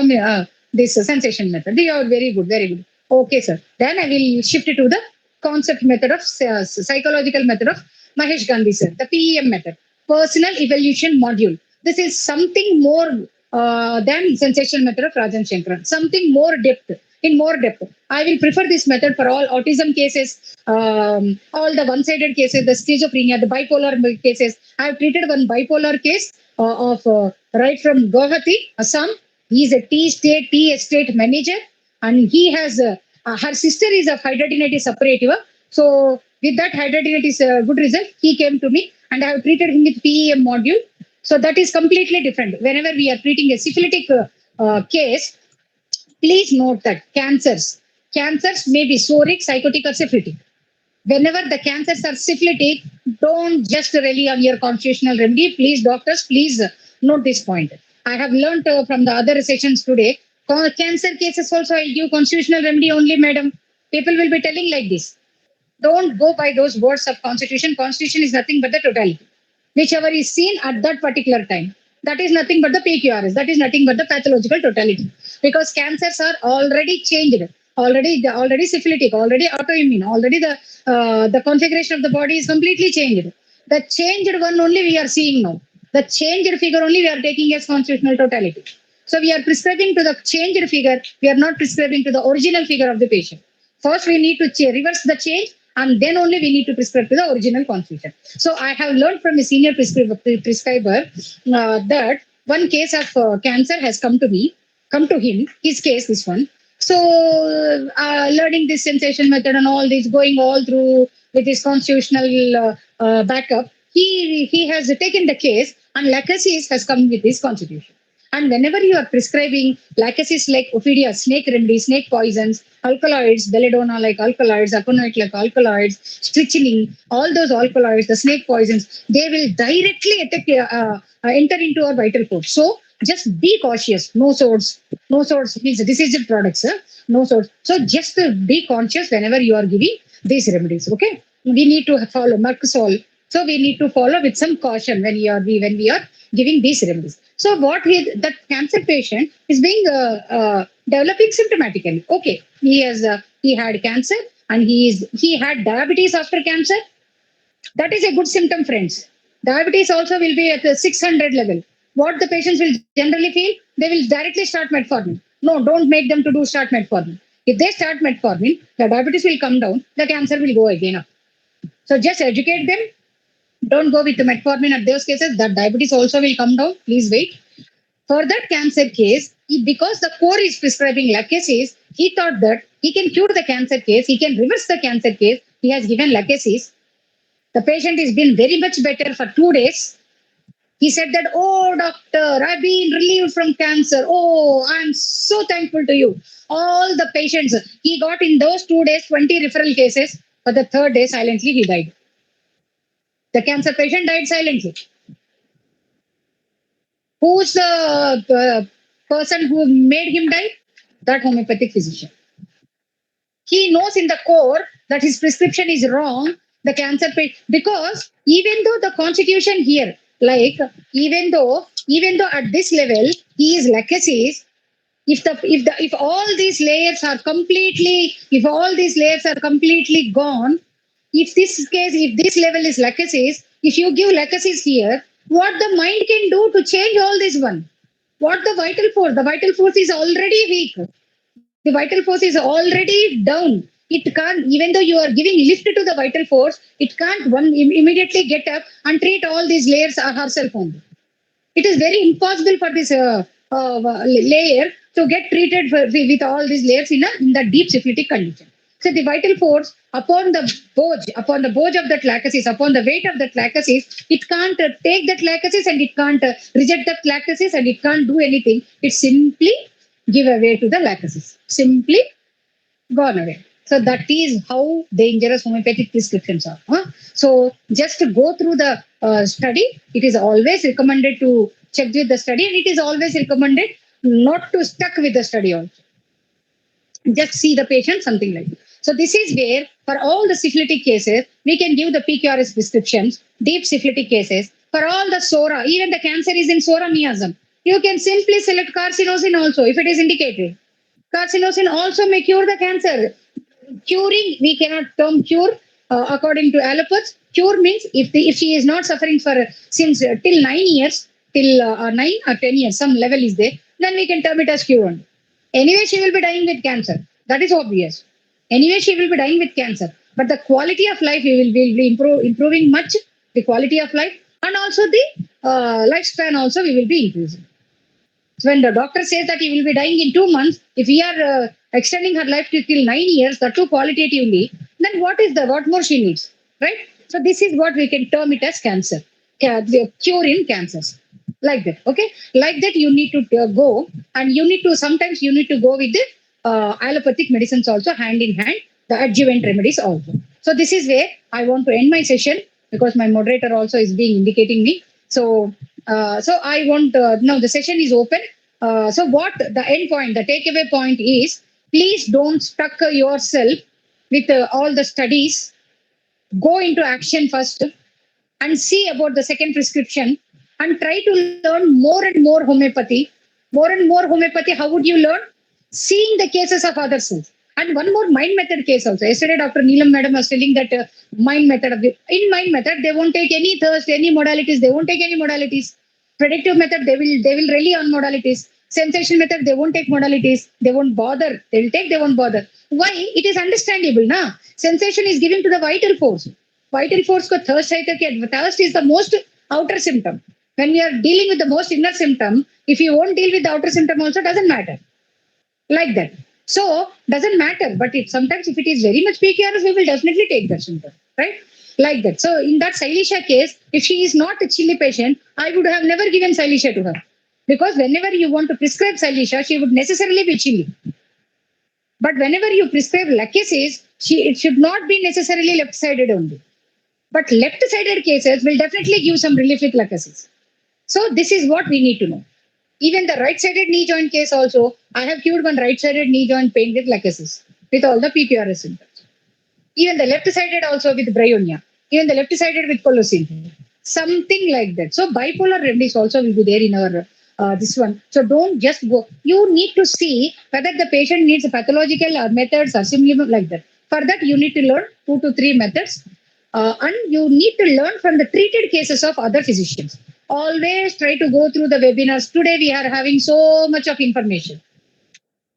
this sensation method. You are very good, very good. Okay, sir. Then I will shift it to the concept method of psychological method of Mahesh Gandhi, sir. The PEM method, personal evaluation module. This is something more than sensation method of Rajan Sankaran. Something more depth. In more depth, I will prefer this method for all autism cases, all the one-sided cases, the schizophrenia, the bipolar cases. I have treated one bipolar case of right from Guwahati, Assam. He is a tea estate manager, and he has her sister is of hydradenitis suppurativa. So with that hydradenitis good result, he came to me, and I have treated him with PEM module. So that is completely different. Whenever we are treating a syphilitic case, please note that cancers may be psoriatic, psychotic, or syphilitic. Whenever the cancers are syphilitic, don't just rely on your constitutional remedy. Please, doctors, please note this point. I have learned from the other sessions today, cancer cases also I give constitutional remedy only, madam. People will be telling like this. Don't go by those words of constitution. Constitution is nothing but the totality. Whichever is seen at that particular time. That is nothing but the PQRS. That is nothing but the pathological totality. Because cancers are already changed. Already syphilitic, already autoimmune, already the configuration of the body is completely changed. The changed one only we are seeing now. The changed figure only we are taking as constitutional totality. So we are prescribing to the changed figure. We are not prescribing to the original figure of the patient. First, we need to reverse the change, and then only we need to prescribe to the original constitution. So I have learned from a senior prescriber that one case of cancer has come to him, his case, this one. So learning this sensation method and all this, going all through with his constitutional backup, he has taken the case, and Lacasis has come with his constitution. And whenever you are prescribing Lacasis like Ophidia, snake remedies, snake poisons, alkaloids, belladonna like alkaloids, aconite like alkaloids, strychnine, all those alkaloids, the snake poisons, they will directly enter into our vital force. So just be cautious. No swords means diseased products. No swords. So just be conscious whenever you are giving these remedies. Okay, we need to follow Mercosol. So we need to follow with some caution when we are giving these remedies. So that cancer patient is being developing symptomatically. Okay, he had cancer and he had diabetes after cancer. That is a good symptom, friends. Diabetes also will be at the 600 level. What the patients will generally feel, they will directly start metformin. No, don't make them to start metformin. If they start metformin, the diabetes will come down, the cancer will go again up. So just educate them. Don't go with the metformin at those cases. That diabetes also will come down. Please wait. For that cancer case, because the core is prescribing Lacasis, he thought that he can cure the cancer case. He can reverse the cancer case. He has given Lacasis. The patient has been very much better for 2 days. He said that, oh, doctor, I've been relieved from cancer. Oh, I'm so thankful to you. All the patients, he got in those 2 days, 20 referral cases. But the 3rd day, silently, he died. The cancer patient died silently. Who's the person who made him die? That homeopathic physician. He knows in the core that his prescription is wrong, the cancer patient, because even though the constitution here, like even though at this level he is Lacasis, if all these layers are completely gone, if this level is Lacasis, if you give Lacasis here, what the mind can do to change all this one? What the vital force is already weak. The vital force is already down. It can't, even though you are giving lift to the vital force, it can't immediately get up and treat all these layers herself only. It is very impossible for this layer to get treated with all these layers in the deep syphilitic condition. So the vital force upon the Boj of that lachesis, upon the weight of that lachesis, it can't take that lachesis and it can't reject that lachesis and it can't do anything. It simply give away to the lachesis. Simply gone away. So that is how dangerous homeopathic prescriptions are. So just to go through the study, it is always recommended to check with the study, and it is always recommended not to stuck with the study also. Just see the patient, something like that. So this is where for all the syphilitic cases, we can give the PQRS prescriptions, deep syphilitic cases. For all the SORA, even the cancer is in SORA miasm. You can simply select carcinosin also if it is indicated. Carcinosin also may cure the cancer. Curing, we cannot term cure according to allopaths. Cure means if she is not suffering for since till 9 years, till 9 or 10 years, some level is there, then we can term it as cure only. Anyway, she will be dying with cancer. That is obvious. Anyway, she will be dying with cancer. But the quality of life will be improving much, the quality of life, and also the lifespan also we will be increasing. When the doctor says that he will be dying in 2 months, if we are extending her life to till 9 years, that too qualitatively, then what more she needs, right? So this is what we can term it as cancer, the cure in cancers, like that. Okay, like that you need to go, and sometimes you need to go with the allopathic medicines also hand in hand, the adjuvant remedies also. So this is where I want to end my session because my moderator also is being indicating me. So I want now the session is open. So what the end point, the takeaway point is, please don't stuck yourself with all the studies. Go into action first and see about the second prescription and try to learn more and more homeopathy. More and more homeopathy, how would you learn? Seeing the cases of other cells. And one more mind method case also. Yesterday, Dr. Neelam Madam was telling that mind method. In mind method, they won't take any thirst, any modalities. They won't take any modalities. Predictive method, they will rely on modalities. Sensation method, they won't take modalities. They won't bother. They will take, they won't bother. Why? It is understandable, na? Sensation is given to the vital force. Vital force ko thirst hai to thirst is the most outer symptom. When we are dealing with the most inner symptom, if you won't deal with the outer symptom also, doesn't matter. Like that. So, doesn't matter. But sometimes if it is very much PQRS, we will definitely take that symptom. Right? Like that. So, in that Silisha case, if she is not a chili patient, I would have never given Silisha to her. Because whenever you want to prescribe Silisha, she would necessarily be chili. But whenever you prescribe lachesis, it should not be necessarily left-sided only. But left-sided cases will definitely give some relief with lachesis. So, this is what we need to know. Even the right-sided knee joint case also, I have cured one right-sided knee joint pain with lachesis, with all the PQRS symptoms. Even the left-sided also with bryonia. Even the left-sided with colosine. Something like that. So bipolar remedies also will be there in our this one. So don't just go. You need to see whether the patient needs pathological methods or Simillimum like that. For that, you need to learn 2 to 3 methods. And you need to learn from the treated cases of other physicians. Always try to go through the webinars. Today we are having so much of information.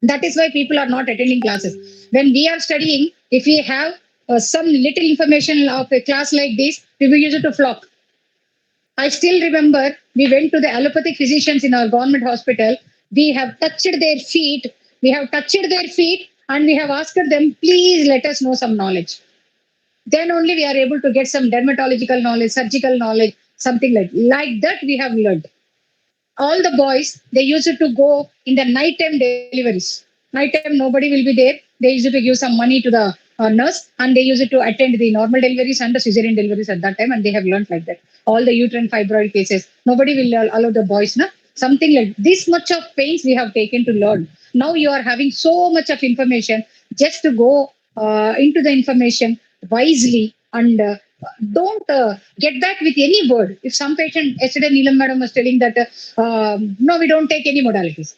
That is why people are not attending classes. When we are studying, if we have some little information of a class like this, we will use it to flock. I still remember we went to the allopathic physicians in our government hospital. We have touched their feet. And we have asked them, please let us know some knowledge. Then only we are able to get some dermatological knowledge, surgical knowledge, something like that we have learned. All the boys, they used to go in the nighttime deliveries. Nighttime, nobody will be there. They used to give some money to the nurse and they used to attend the normal deliveries and the cesarean deliveries at that time, and they have learned like that. All the uterine fibroid cases, nobody will allow the boys, na? Something like this much of pains we have taken to learn. Now you are having so much of information. Just to go into the information wisely and don't get back with any word. If some patient, yesterday Neelam Madam was telling that, no, we don't take any modalities.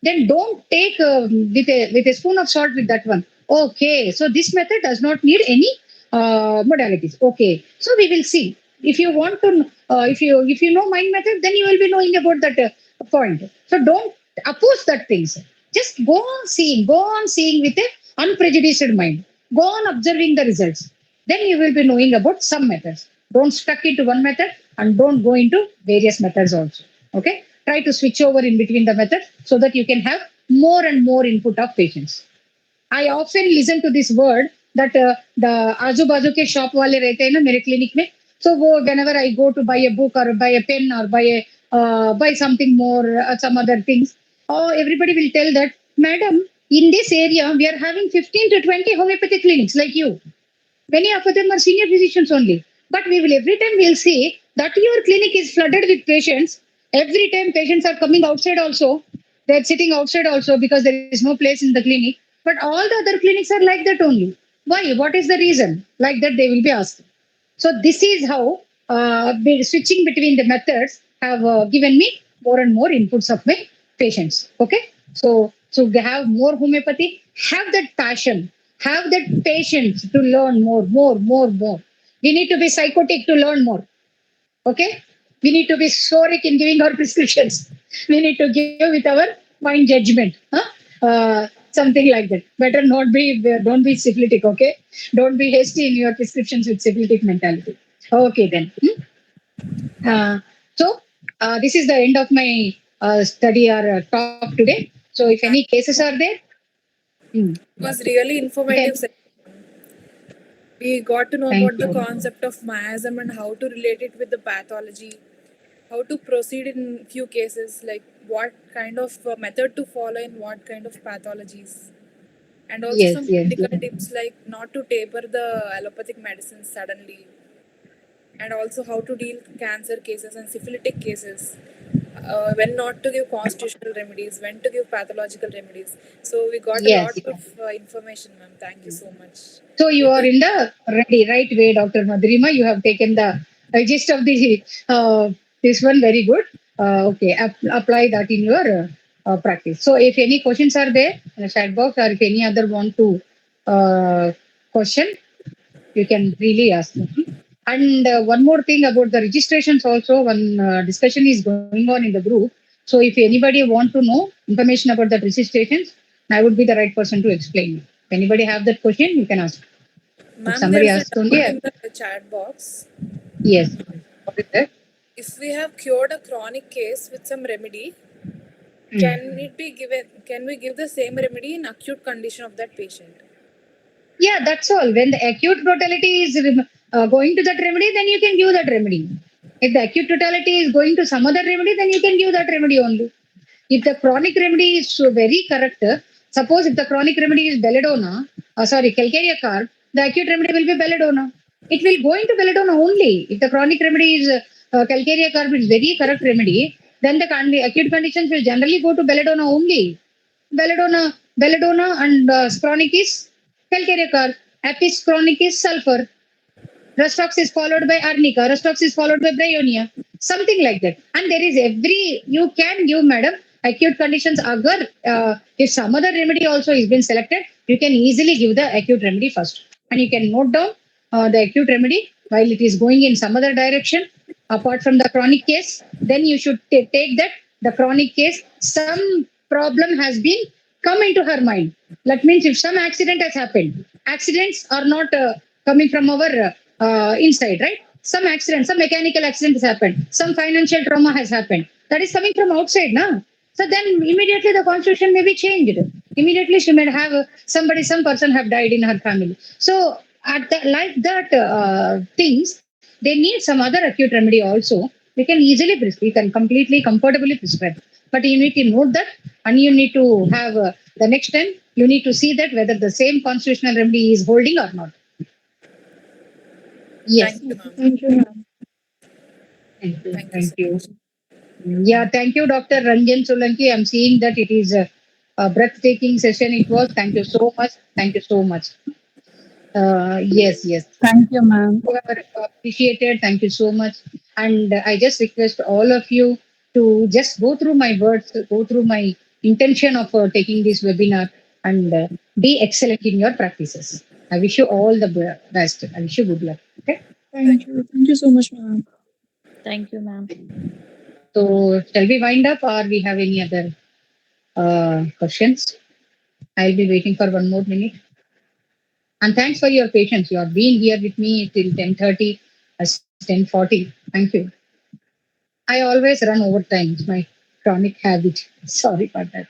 Then don't take with a spoon of salt with that one. Okay, so this method does not need any modalities. Okay, so we will see. If you want to, if you know mind method, then you will be knowing about that point. So don't oppose that things. Just go on seeing with a unprejudiced mind. Go on observing the results. Then you will be knowing about some methods. Don't stuck into one method and don't go into various methods also. Okay, try to switch over in between the methods so that you can have more and more input of patients. I often listen to this word that the आजू बाजू के shop वाले रहते हैं ना मेरे clinic में, so वो whenever I go to buy a book or buy a pen or buy something more some other things, oh everybody will tell that, madam, in this area we are having 15 to 20 homeopathic clinics like you. Many of them are senior physicians only. But we will every time we'll see that your clinic is flooded with patients. Every time patients are coming outside also. They're sitting outside also because there is no place in the clinic. But all the other clinics are like that only. Why? What is the reason? Like that they will be asked. So this is how switching between the methods have given me more and more inputs of my patients. Okay. So they have more homeopathy, have that passion, have that patience to learn more. We need to be psychotic to learn more. Okay. We need to be soric in giving our prescriptions. We need to give with our mind judgment. Something like that. Better not be, don't be syphilitic, okay? Don't be hasty in your prescriptions with syphilitic mentality. Okay, then. So, this is the end of my study or talk today. So, if any cases are there, It was really informative. then We got to know thank about the you. concept of miasm and how to relate it with the pathology, how to proceed in few cases, like what kind of method to follow in what kind of pathologies. And also Yes, some yes, critical yes. tips like not to taper the allopathic medicines suddenly, and also how to deal with cancer cases and syphilitic cases, when not to give constitutional remedies, when to give pathological remedies. So we got a Yes, lot yes. of information, ma'am. Thank you so much. So you are in the right way, Dr. Madhurima. You have taken the gist of the this one very good. Okay, apply that in your practice. So if any questions are there in the chat box, or if any other want to question, you can really ask them. And one more thing about the registrations also, one discussion is going on in the group. So if anybody want to know information about the registrations, I would be the right person to explain. If anybody have that question, you can ask. If Ma'am, there somebody is a asks only, doubt in the chat box. yes. What is that? If we have cured a chronic case with some remedy, Hmm. can we give the same remedy in acute condition of that patient? Yeah, that's all. When the acute totality is going to that remedy, then you can give that remedy. If the acute totality is going to some other remedy, then you can give that remedy only. If the chronic remedy is so very correct, suppose if the chronic remedy is belladonna, calcarea carb, the acute remedy will be belladonna. It will go into belladonna only. If the chronic remedy is calcarea carb is very correct remedy, then the acute conditions will generally go to belladonna only. Belladonna and chronic is calcarea carb. Apis chronic is sulfur. Rustox is followed by arnica. Rustox is followed by bryonia. Something like that. And there is you can give, madam, acute conditions. Agar, if some other remedy also is been selected, you can easily give the acute remedy first. And you can note down the acute remedy while it is going in some other direction, apart from the chronic case. Then you should take that, the chronic case, some problem has been come into her mind. That means if some accident has happened, accidents are not coming from our inside, right? Some accident, some mechanical accident has happened, some financial trauma has happened. That is coming from outside, na? So then immediately the constitution may be changed. Immediately she may have some person have died in her family. So at the, like that things, they need some other acute remedy also. We can easily prescribe, we can completely comfortably prescribe. But you need to note that, and you need to have the next time you need to see that whether the same constitutional remedy is holding or not. Yes. Thank you, ma'am. Thank you, ma'am. Thank you. Thank you Thank so you. much. Yeah, thank you, Dr. Ranjan Solanki. I'm seeing that it is a breathtaking session. It was. Thank you so much. Thank you so much. Yes. Thank you, ma'am. Whoever appreciated, thank you so much. And I just request all of you to just go through my words, go through my intention of taking this webinar, and be excellent in your practices. I wish you all the best. I wish you good luck. Okay. Thank you. Thank you so much, ma'am. Thank you, ma'am. So shall we wind up, or we have any other questions? I'll be waiting for one more minute. And thanks for your patience. You have been here with me till 10:30, 10:40. Thank you. I always run overtime. It's my chronic habit. Sorry about that.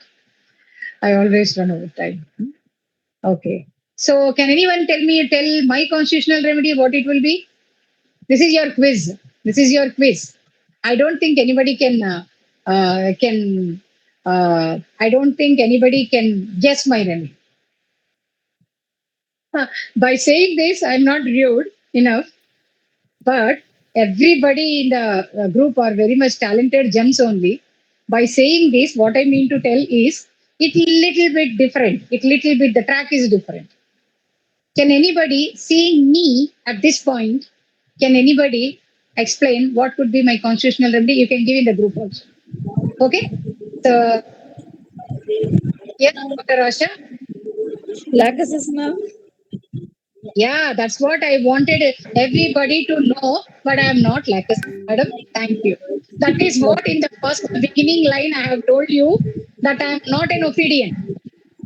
I always run overtime. Okay. So can anyone tell my constitutional remedy what it will be? This is your quiz. This is your quiz. I don't think anybody can. I don't think anybody can guess my remedy. By saying this, I'm not rude enough, but everybody in the group are very much talented gems only. By saying this, what I mean to tell is it little bit different. It little bit the track is different. Can anybody seeing me at this point? Can anybody explain what could be my constitutional remedy? You can give in the group also. Okay. So yes, Dr. Rasha. Lachesis, ma'am. Yeah, that's what I wanted everybody to know, but I am not like a madam. Thank you. That is what in the first beginning line I have told you that I am not an obedient.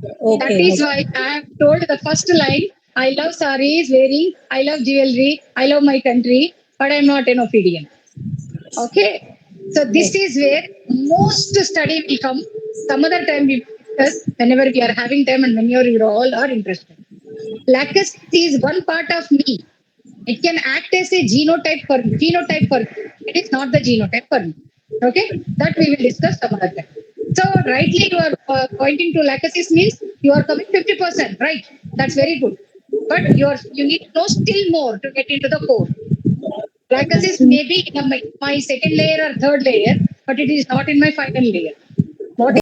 That Okay. is why I have told the first line. I love saris wearing. I love jewelry. I love my country, but I am not an obedient. Okay. So this is where most study will come. Some other time we will discuss whenever we are having time and when you all are interested. Lacus is one part of me. It can act as a genotype for me. It is not the genotype for me. Okay, that we will discuss some other time. So rightly you are pointing to lacusis means you are coming 50%, right? That's very good. But you need to know still more to get into the core. Lacusis may be in my second layer or third layer, but it is not in my final layer. What